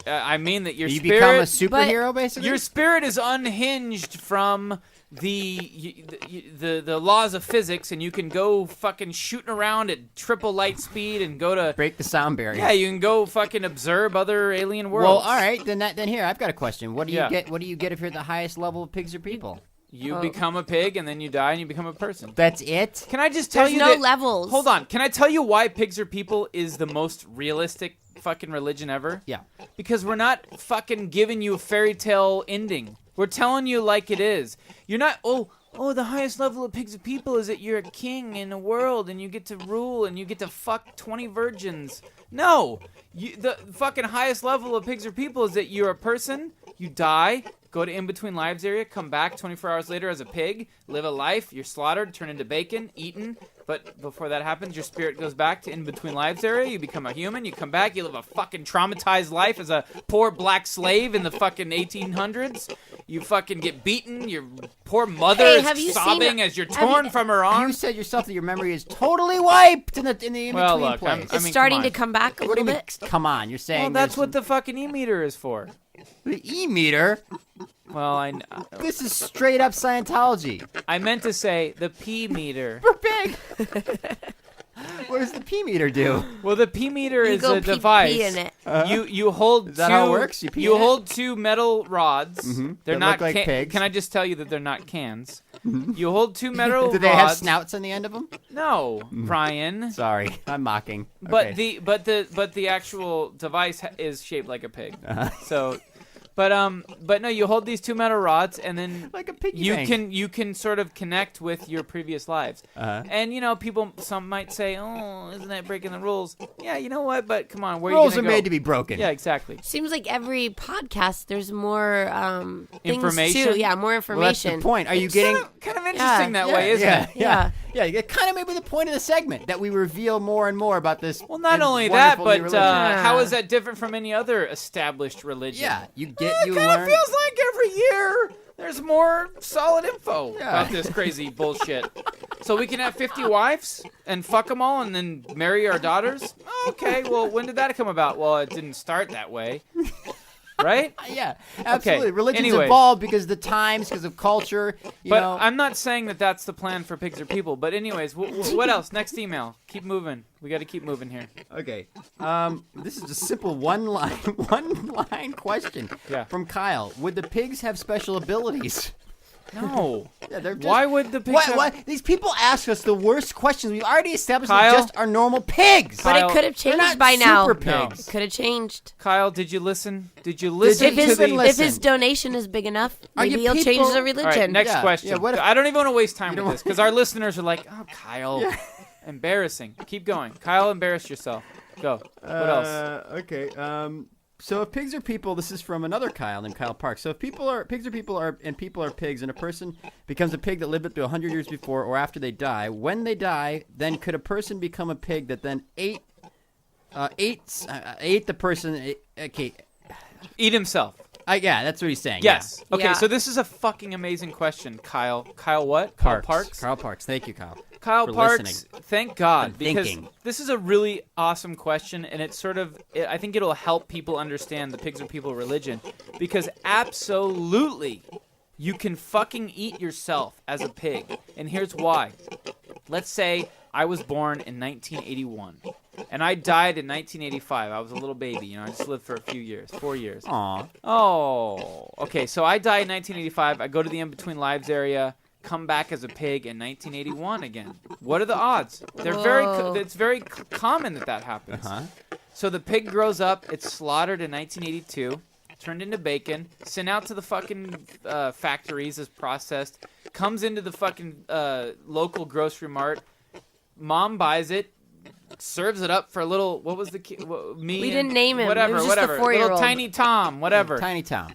I mean that your You spirit, become a superhero, basically. your spirit is unhinged from the laws of physics, and you can go fucking shooting around at triple light speed and go to break the sound barrier. yeah, you can go fucking observe other alien worlds. Well, all right. Then here, I've got a question. What do you Yeah. get? What do you get if you're at the highest level of pigs or people? You become a pig, and then you die, and you become a person. That's it. Can I just tell There's you no that, levels. Hold on. Can I tell you why pigs are people is the most realistic fucking religion ever? Yeah. Because we're not fucking giving you a fairy tale ending. We're telling you like it is. You're not, oh, the highest level of pigs of people is that you're a king in a world and you get to rule and you get to fuck 20 virgins. No. The fucking highest level of pigs or people is that you're a person, you die, go to in-between lives area, come back 24 hours later as a pig, live a life, you're slaughtered, turn into bacon, eaten. But before that happens, your spirit goes back to in-between lives area. You become a human. You come back. You live a fucking traumatized life as a poor black slave in the fucking 1800s. You fucking get beaten. Your poor mother is sobbing as you're torn from her arm. You said yourself that your memory is totally wiped in the in-between place. It's starting to come back a little bit. Come on, you're saying. Well, that's what the fucking e-meter is for. The e-meter? Well, This is straight up Scientology. I meant to say the p-meter. For pig. What does the p-meter do? Well, the p-meter is a device. Pee in it. You hold. Is that how it works? You hold two metal rods. Mm-hmm. They're that not look like pigs. Can I just tell you that they're not cans? You hold two metal rods. Do they have snouts on the end of them? No, Brian. Sorry, I'm mocking. But okay. the actual device is shaped like a pig. So. But no, you hold these two metal rods, and then like a piggy you can sort of connect with your previous lives. And some might say, "Oh, isn't that breaking the rules?" Yeah, you know what? But come on, rules are made to be broken. Yeah, exactly. Seems like every podcast there's more information. Things too. Yeah, more information. Well, that's the point. Are you getting kind of interesting that way, isn't it? Yeah. Yeah, it kind of maybe the point of the segment that we reveal more and more about this. Well, not only that, but how is that different from any other established religion? Yeah, you learn. It kind of feels like every year there's more solid info about this crazy bullshit. So we can have 50 wives and fuck them all and then marry our daughters? Okay, well, when did that come about? Well, it didn't start that way. Right? Yeah, absolutely. Okay. Religion's evolved because of the times, because of culture. You know. I'm not saying that that's the plan for Pigs or People. But anyways, what else? Next email. Keep moving. We got to keep moving here. Okay. This is a simple one line question from Kyle. Would the pigs have special abilities? No. Yeah, they're just, why would the pigs why? These people ask us the worst questions. We've already established they're just our normal pigs. But it could have changed by now. Super pigs. It could have changed. Kyle, did you listen? Did you listen if his donation is big enough, maybe he'll change the religion. All right, next question. Yeah, I don't even want to waste time with this because our listeners are like, oh, Kyle. Yeah. Embarrassing. Keep going. Kyle, embarrass yourself. Go. What else? Okay. So if pigs are people, this is from another Kyle named Kyle Park. So if pigs are people and people are pigs, and a person becomes a pig that lived up to 100 years before or after they die, when they die, then could a person become a pig that then ate the person? Okay. Eat himself. Yeah, that's what he's saying. Yes. Yeah. Okay, so this is a fucking amazing question, Kyle. Kyle what? Kyle Parks? Kyle Parks. Thank you, Kyle. Kyle Parks, listening. thank God, because thinking. This is a really awesome question, and it's I think it'll help people understand the Pigs or People religion, because absolutely, you can fucking eat yourself as a pig, and here's why. Let's say I was born in 1981, and I died in 1985. I was a little baby, I just lived for a few years, 4 years. Aw. Oh, okay, so I die in 1985. I go to the In-Between Lives area, come back as a pig in 1981 again. What are the odds? It's very common that happens. Uh-huh. So the pig grows up, it's slaughtered in 1982, turned into bacon, sent out to the fucking factories as processed, comes into the fucking local grocery mart, mom buys it, serves it up for a little, what was the kid? We didn't name him. Whatever, it was just whatever. The 4-year-old. Little Tiny Tom, whatever. Tiny Tom.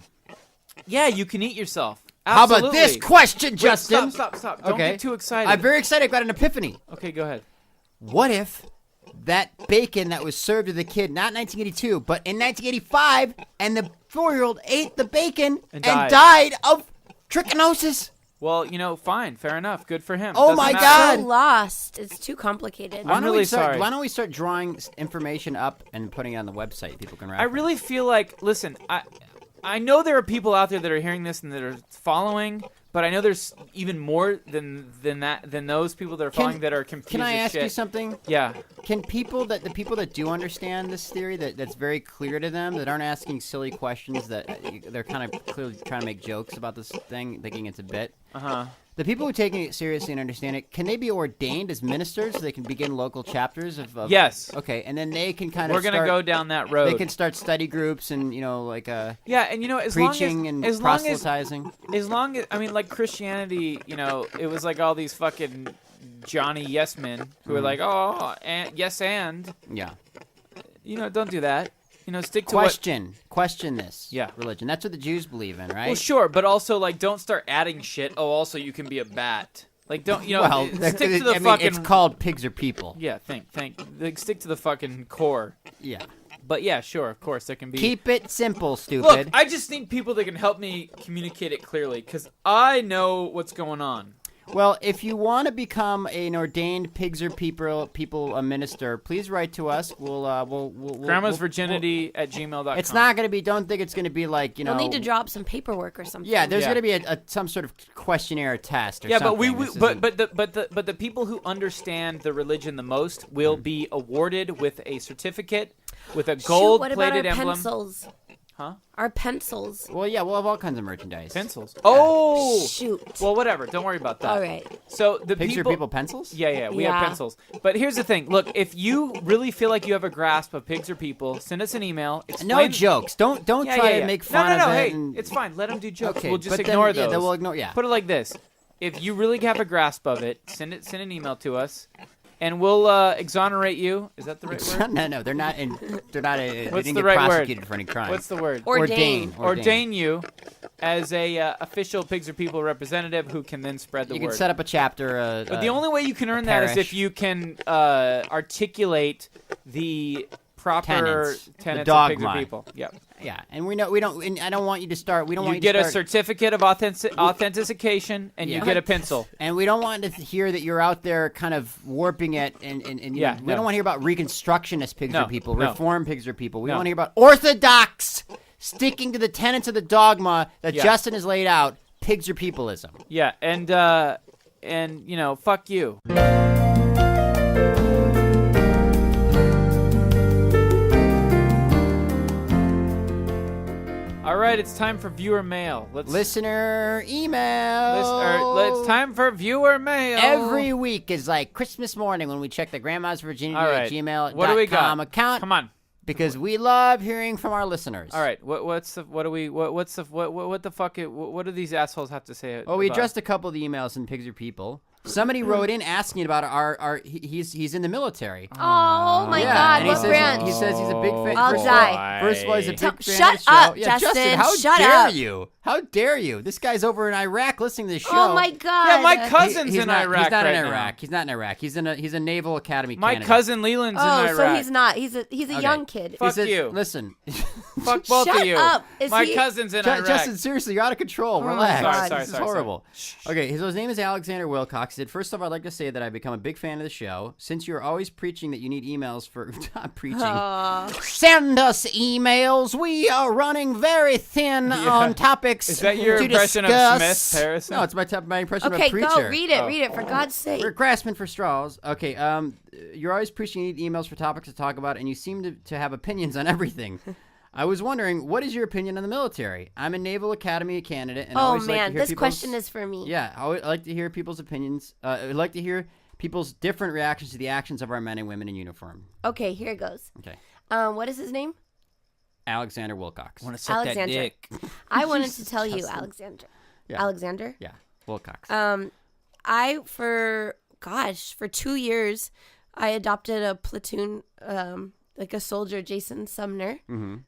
Yeah, you can eat yourself. Absolutely. Absolutely. How about this question, Justin? Stop. Don't get too excited. I'm very excited. I got an epiphany. Okay, go ahead. What if that bacon that was served to the kid, not 1982, but in 1985, and the 4-year-old ate the bacon and died of trichinosis? Well, fine. Fair enough. Good for him. Oh, my God. So lost. It's too complicated. I'm really sorry. Why don't we start drawing information up and putting it on the website? People can reference. I really feel like, listen, I know there are people out there that are hearing this and that are following, but I know there's even more than those people that are following that are confused. Can I as ask shit. you something? Yeah. Can the people that do understand this theory, that's very clear to them, that aren't asking silly questions, that they're kind of clearly trying to make jokes about this thing, thinking it's a bit? Uh-huh. The people who are taking it seriously and understand it, can they be ordained as ministers so they can begin local chapters of Yes. Okay, and then they can kind of We're going to go down that road. They can start study groups and, yeah, and as preaching and proselytizing. As long as, like Christianity, it was like all these fucking Johnny yes men who were like, oh, yes and. Yeah. Don't do that. Stick to Question this. Yeah. Religion. That's what the Jews believe in, right? Well, sure, but also, don't start adding shit. Oh, also, you can be a bat. Don't, stick to the fucking... it's called Pigs or People. Yeah, stick to the fucking core. Yeah. But yeah, sure, of course, there can be. Keep it simple, stupid. Look, I just need people that can help me communicate it clearly, because I know what's going on. Well, if you want to become an ordained pigs or people a minister, please write to us. We'll Grandma's Virginity at gmail.com. It's not going to be. Don't think it's going to be like We'll need to drop some paperwork or something. Yeah, there's going to be some sort of questionnaire test. Or yeah, something. but the people who understand the religion the most will be awarded with a certificate with a gold-plated what about our emblem. Pencils? Huh? Our pencils. Well, yeah, we'll have all kinds of merchandise. Pencils. Oh, shoot. Well, whatever. Don't worry about that. All right. So the pigs people. Are people pencils? Yeah, we have pencils. But here's the thing. Look, if you really feel like you have a grasp of pigs or people, send us an email. No jokes. Don't try to make fun of it. No. Hey, it's fine. Let them do jokes. Okay, we'll just ignore those. Yeah, we'll ignore. Yeah. Put it like this: if you really have a grasp of it, send an email to us. And we'll exonerate you. Is that the right word? No, they're not. They didn't get right prosecuted word? for any crime. What's the word? Ordain you as a official pigs or people representative who can then spread the word. You can set up a chapter. But the only way you can earn that is if you can articulate the proper tenets of pigs or people. Yep. Yeah, and we don't. And I don't want you to start. We don't want you get to a certificate of authentication, and you get a pencil. And we don't want to hear that you're out there kind of warping it. And we don't want to hear about reconstructionist pigs or people, reform pigs or people. We want to hear about orthodox, sticking to the tenets of the dogma that Justin has laid out. Pigs or peopleism. Yeah, and fuck you. All right, it's time for viewer mail. Listener email. It's time for viewer mail. Every week is like Christmas morning when we check the Grandma's Virginity at gmail.com what do we got? account. Come on, because we love hearing from our listeners. All right, what do these assholes have to say? Well, we addressed a couple of the emails in Pigs or People. Somebody wrote in asking about he's in the military. Oh my God! And what brand? He says he's a big fan. I'll die. First of all, he's a big fan of the show. Shut up, yeah, Justin. How shut dare up. you? How dare you? This guy's over in Iraq listening to the show. Oh my God! Yeah, my cousin's in Iraq. He's not right in now. Iraq. He's not in Iraq. He's a Naval Academy. My candidate. cousin Leland's in Iraq. Oh, so he's not. He's a young kid. Fuck you. Listen. Fuck both Shut of you. up. My cousin's in Iraq. Justin, seriously, you're out of control. Relax. Sorry, this is horrible. Okay, so his name is Alexander Wilcox. He said, first off, I'd like to say that I've become a big fan of the show. Since you're always preaching that you need emails for... preaching. Send us emails. We are running very thin on topics. Is that your impression discuss. of Smith, Harrison? No, it's my impression of a Okay, preacher. go read it. Read it for God's sake. We're grasping for straws. Okay, you're always preaching you need emails for topics to talk about, and you seem to have opinions on everything. I was wondering, what is your opinion on the military? I'm a Naval Academy candidate, and I always like to hear this question is for me. Yeah, I like to hear people's opinions. I like to hear people's different reactions to the actions of our men and women in uniform. Okay, here it goes. Okay. What is his name? Alexander Wilcox. Want to suck that dick? I wanted to tell you, Alexander. Yeah. Alexander? Yeah, Wilcox. For 2 years, I adopted a platoon, like a soldier, Jason Sumner,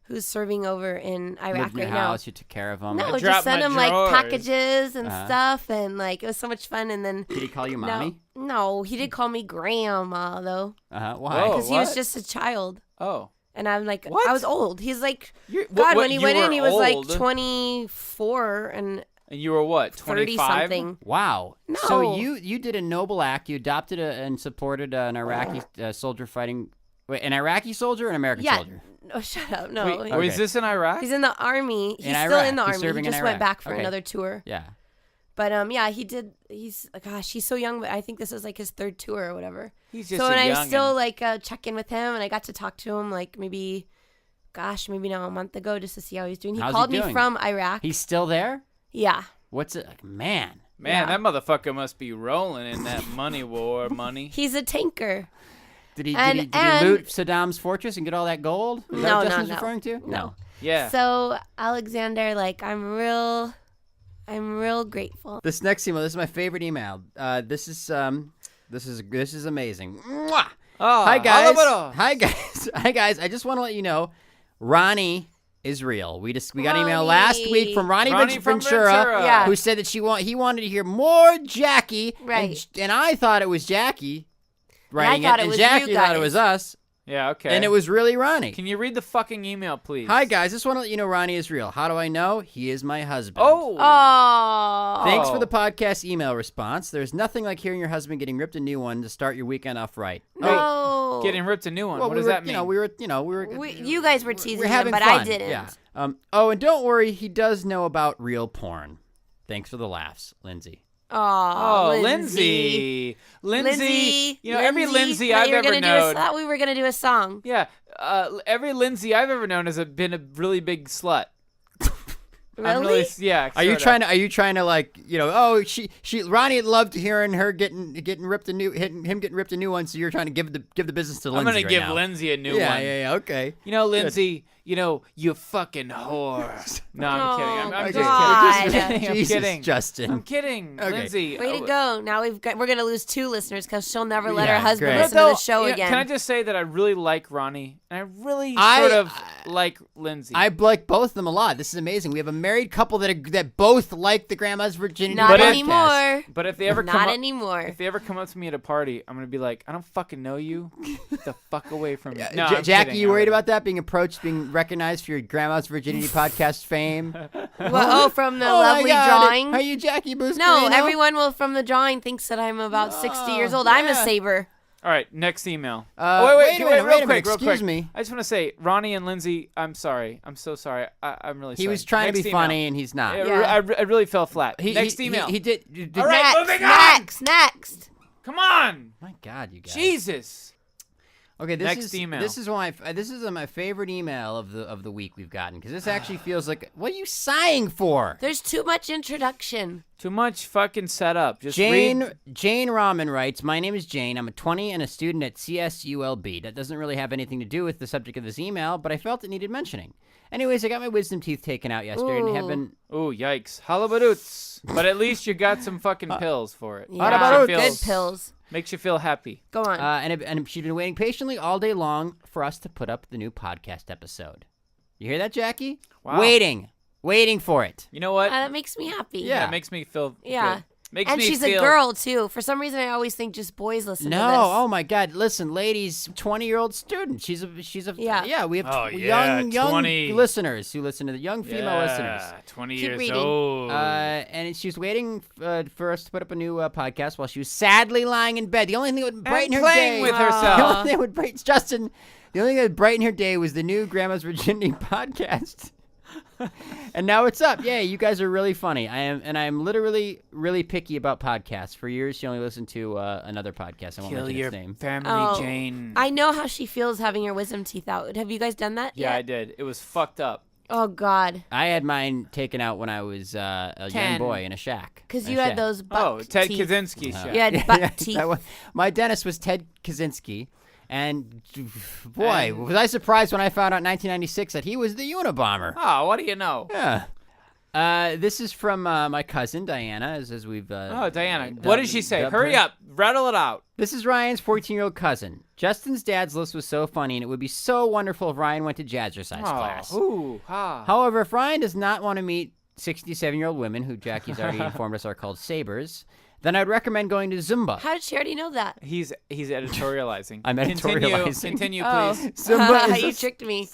who's serving over in Iraq Lived in your right now. house, you took care of him. No, I just sent my him like drawers. packages and stuff, and like it was so much fun. And then Did he call you mommy? No, he did call me grandma though, Why? Oh. because he was what? just a child. Oh. And I'm like, What? I was old. He's like, what, when he you went in, were he was like old? 24 and And you were what, 30 25? something. Wow. No. So you did a noble act. You adopted and supported an Iraqi soldier fighting. Wait, an Iraqi soldier or an American soldier? No, shut up. No. Wait, was this in Iraq? He's in the army. He's In still Iraq. in the He's army. serving He in just went Iraq. back for Okay. another tour. Yeah. But yeah, he did. He's so young, but I think this is like his third tour or whatever. He's just so a and I youngin'. still like check in with him, and I got to talk to him like maybe now a month ago just to see how he's doing. He How's he called me doing? from Iraq. He's still there? Yeah. What's it like? Man, that motherfucker must be rolling in that money war money. He's a tanker. Did he And- loot Saddam's fortress and get all that gold? Is that No, what no, Justin's no. referring to? No. Yeah. So Alexander, like I'm real grateful. This next email, this is my favorite email. This is amazing. Mwah! Oh, Hi guys. hello. Hi guys. Hi guys. I just want to let you know, Ronnie is real. We got an email last week from Ronnie from Ventura, Ventura. Yeah. who said that he wanted to hear more Jackie. Right. And I thought it was Jackie writing thought it, it and was Jackie you thought it guys. was us. Yeah, okay. And it was really Ronnie. Can you read the fucking email, please? Hi, guys. Just want to let you know Ronnie is real. How do I know? He is my husband. Oh. Thanks for the podcast email response. There's nothing like hearing your husband getting ripped a new one to start your weekend off right. No. Getting ripped a new one. Well, what does that mean? You guys were teasing him, having but fun. I didn't. Yeah. And don't worry, he does know about real porn. Thanks for the laughs, Lindsay. Oh, Lindsay. You know, every Lindsay I I've ever known. thought we were gonna do a song. Yeah. Every Lindsay I've ever known has been a really big slut. Really? Yeah. Are you trying to like, Ronnie loved hearing her getting ripped him getting ripped a new one, so you're trying to give the business to Lindsay. I'm gonna give now. Lindsay a new one. Yeah, okay. You know, Lindsay, you fucking whore. No, I'm kidding. I'm just God. kidding. I'm Jesus, kidding. Justin. I'm kidding. Okay. Lindsay. Way to go! Now we're gonna lose 2 listeners because she'll never let her Yeah, husband great. listen to the show again. Can I just say that I really like Ronnie, and I really sort of like Lindsay. I like both of them a lot. This is amazing. We have a married couple that both like the Grandma's Virginity Not podcast. anymore. But if they ever Not anymore. If they ever come up to me at a party, I'm gonna be like, I don't fucking know you. Get the fuck away from me. No, I'm Jackie, kidding. you worried about that being approached, being recognized for your Grandma's Virginity podcast fame? From the lovely drawing. Are you Jackie Buscarino? No, everyone from the drawing thinks that I'm about 60 years old. I'm a Saber. All right, next email. Wait a minute, real wait a minute, quick. excuse me. I just want to say, Ronnie and Lindsay, I'm sorry. I'm so sorry. I'm really sorry. He was trying Next to be email. funny, and he's not. Yeah. I really fell flat. Next email. He did. All right, moving on. Next. Come on. My God, you guys. Jesus. Okay, Next email. This is my favorite email of the week we've gotten, because this actually feels like, what are you sighing for? There's too much introduction. Too much fucking setup. Just Jane Rahman writes, my name is Jane. I'm a 20 and a student at CSULB. That doesn't really have anything to do with the subject of this email, but I felt it needed mentioning. Anyways, I got my wisdom teeth taken out yesterday and have been... Ooh, yikes. Halabadoots. But at least you got some fucking pills for it. Yeah, good pills. Makes you feel happy. Go on. And she'd been waiting patiently all day long for us to put up the new podcast episode. You hear that, Jackie? Wow. Waiting for it. You know what? That makes me happy. Yeah. It makes me feel Yeah. good. Makes And me she's feel... a girl, too. For some reason, I always think just boys listen to this. No, oh my God! Listen, ladies, 20-year-old student. She's a Yeah. We have Oh, yeah, young 20. listeners who listen to the young female listeners. 20 Keep years reading. old. And she was waiting for us to put up a new podcast while she was sadly lying in bed. The only thing that would brighten her playing day with The herself. only thing that would brighten Justin. The only thing that would brighten her day was the new Grandma's Virginity podcast. And now it's up. Yeah, you guys are really funny. I am literally really picky about podcasts. For years, she only listened to another podcast. I won't Kill mention your its name. family, Jane. I know how she feels having her wisdom teeth out. Have you guys done that Yeah, yet? I did. It was fucked up. Oh, God. I had mine taken out when I was a young 10. boy in a shack. Because In you a had shack. those buck Oh, Ted teeth. Kaczynski shit. You had buck teeth. My dentist was Ted Kaczynski. And boy, was I surprised when I found out in 1996 that he was the Unabomber. Oh, what do you know? Yeah. This is from my cousin, Diana, as we've... Oh, Diana. What did she say? dubbed Hurry her. up. Rattle it out. This is Ryan's 14-year-old cousin. Justin's dad's list was so funny, and it would be so wonderful if Ryan went to jazzercise class. Ooh, ha. However, if Ryan does not want to meet 67-year-old women, who Jackie's already informed us are called Sabers, then I'd recommend going to Zumba. How did she already know that? He's editorializing. I'm editorializing. Continue, Oh, please. Zumba is you a- tricked me.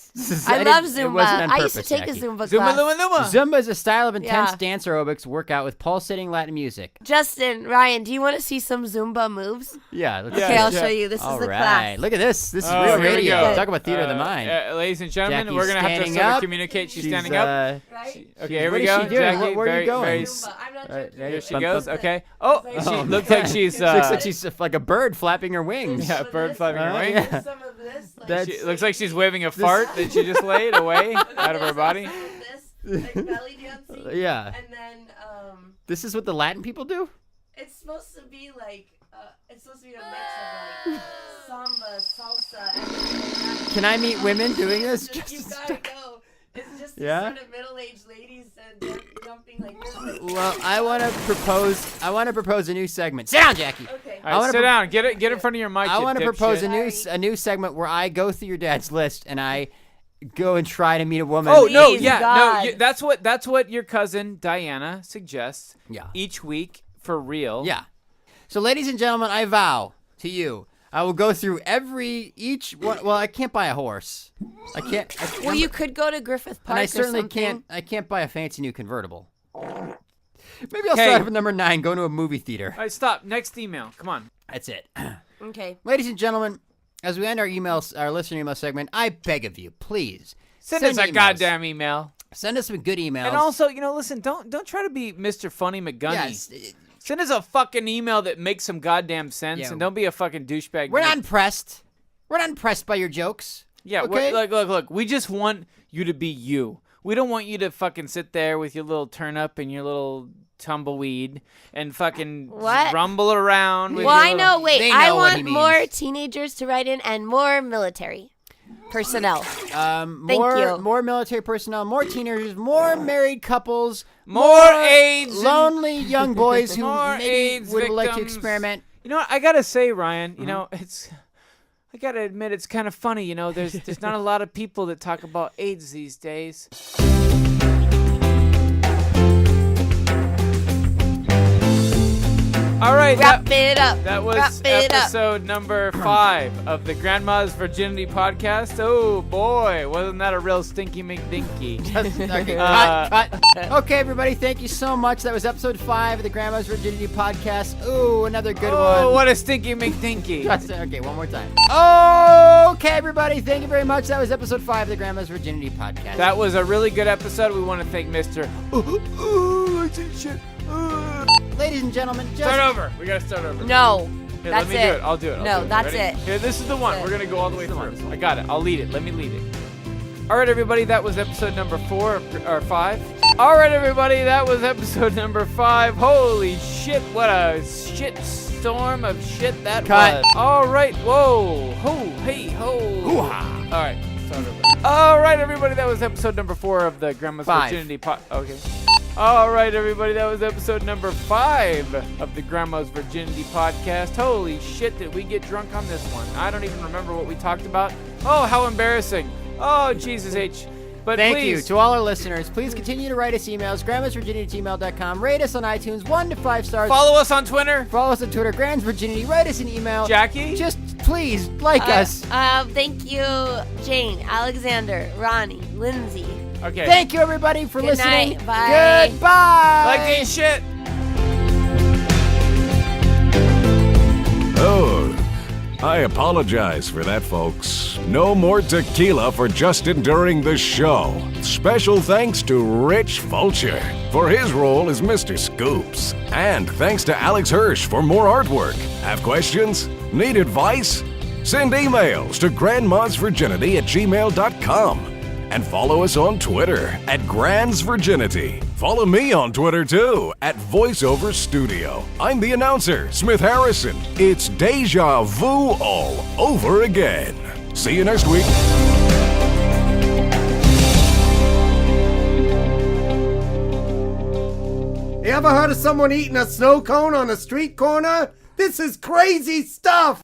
I I love didn't- Zumba. it wasn't on I used to purpose, take a Jackie. Zumba Zuma, class. luma, luma. Zumba is a style of intense Yeah. dance aerobics workout with pulsating Latin music. Justin, Ryan, do you want to see some Zumba moves? Yeah, let's Yeah, Okay, I'll yeah. show you. This All is the right, class. look at this. This is Oh, real here we radio. go. Talk about theater of the mind. Ladies and gentlemen, Jackie's we're going to have to standing sort of up. communicate. She's She's, standing up. Right? Okay, here what we is go. she doing? Jackie, Where are you very, going? very Zumba. I'm not Right, joking. right. Here she Bum, goes. bum. Okay. Oh, Oh, she my looks like God. she's Looks like she's like a bird flapping her wings. yeah, bird flapping her wings. yeah. Some of this, like, That's- She looks like she's waving a fart that she just laid away out of her body. This, like belly dancing. Yeah. And then This is what the Latin people do? it's supposed to be like it's supposed to be a mix of like samba, salsa, and Can I meet women doing this? you gotta go. It's just Yeah? sort of middle-aged ladies and jumping like this. Well, I want to propose a new segment. Sit down, Jackie. Okay. All right, sit down. Get in front of your mic. I want to propose dipshit. a new segment where I go through your dad's list and I go and try to meet a woman. Oh no, Please, yeah, God. no. That's what your cousin Diana suggests. Yeah. Each week for real. Yeah. So, ladies and gentlemen, I vow to you, I will go through each one. Well, I can't buy a horse. I can't. Well, you could go to Griffith Park. And I certainly can't. I can't buy a fancy new convertible. Maybe I'll start with number 9. Go to a movie theater. All right, stop. Next email. Come on. That's it. Okay. Ladies and gentlemen, as we end our listener email segment, I beg of you, please send us a goddamn email. Send us some good emails. And also, listen, don't try to be Mr. Funny McGunny. Yes. Send us a fucking email that makes some goddamn sense, and don't be a fucking douchebag. We're not impressed. We're not impressed by your jokes. Yeah, okay? Look. We just want you to be you. We don't want you to fucking sit there with your little turnip and your little tumbleweed and fucking rumble around. Well, I know. Wait, I want more teenagers to write in and more military personnel. Thank you. More military personnel, more teenagers, more married couples, more AIDS, lonely young boys who maybe AIDS would victims. like to experiment. You know what? I gotta say, Ryan. I gotta admit, it's kind of funny. There's not a lot of people that talk about AIDS these days. All right, wrap it up. That was episode number 5 of the Grandma's Virginity podcast. Oh boy, wasn't that a real stinky McDinky? Okay, cut. Okay, everybody, thank you so much. That was episode 5 of the Grandma's Virginity podcast. Ooh, another good one. Oh, what a stinky McDinky. Okay, one more time. Okay, everybody, thank you very much. That was episode 5 of the Grandma's Virginity podcast. That was a really good episode. We want to thank Mr. Ladies and gentlemen, start over. We gotta start over. No. Here, that's let me it. do it. I'll do it. No, that's it. Here, this is the one. We're gonna go all the way through. I got it. I'll lead it. Let me lead it. All right, everybody. That was episode number 4 or 5. All right, everybody. That was episode number 5. Holy shit! What a shit storm of shit that was. All right. Whoa. Ho. Hey. Ho. Hoo-ha. All right. Start over. All right, everybody. That was episode number 4 of the Grandma's Virginity Okay. All right, everybody, that was episode number 5 of the Grandma's Virginity podcast. Holy shit, did we get drunk on this one? I don't even remember what we talked about. Oh, how embarrassing. Oh, Jesus H. But thank you to all our listeners. Please continue to write us emails, grandmasvirginity@gmail.com. Rate us on iTunes, 1 to 5 stars. Follow us on Twitter. Grand's Virginity. Write us an email. Jackie? Just please like us. Thank you, Jane, Alexander, Ronnie, Lindsay. Okay. Thank you, everybody, for listening. Night. Bye. Goodbye. Like this shit. Oh, I apologize for that, folks. No more tequila for Justin during the show. Special thanks to Rich Fulcher for his role as Mr. Scoops. And thanks to Alex Hirsch for more artwork. Have questions? Need advice? Send emails to grandmasvirginity@gmail.com. And follow us on Twitter @GrandsVirginity. Follow me on Twitter too @VoiceOver Studio. I'm the announcer, Smith Harrison. It's deja vu all over again. See you next week. You ever heard of someone eating a snow cone on a street corner? This is crazy stuff!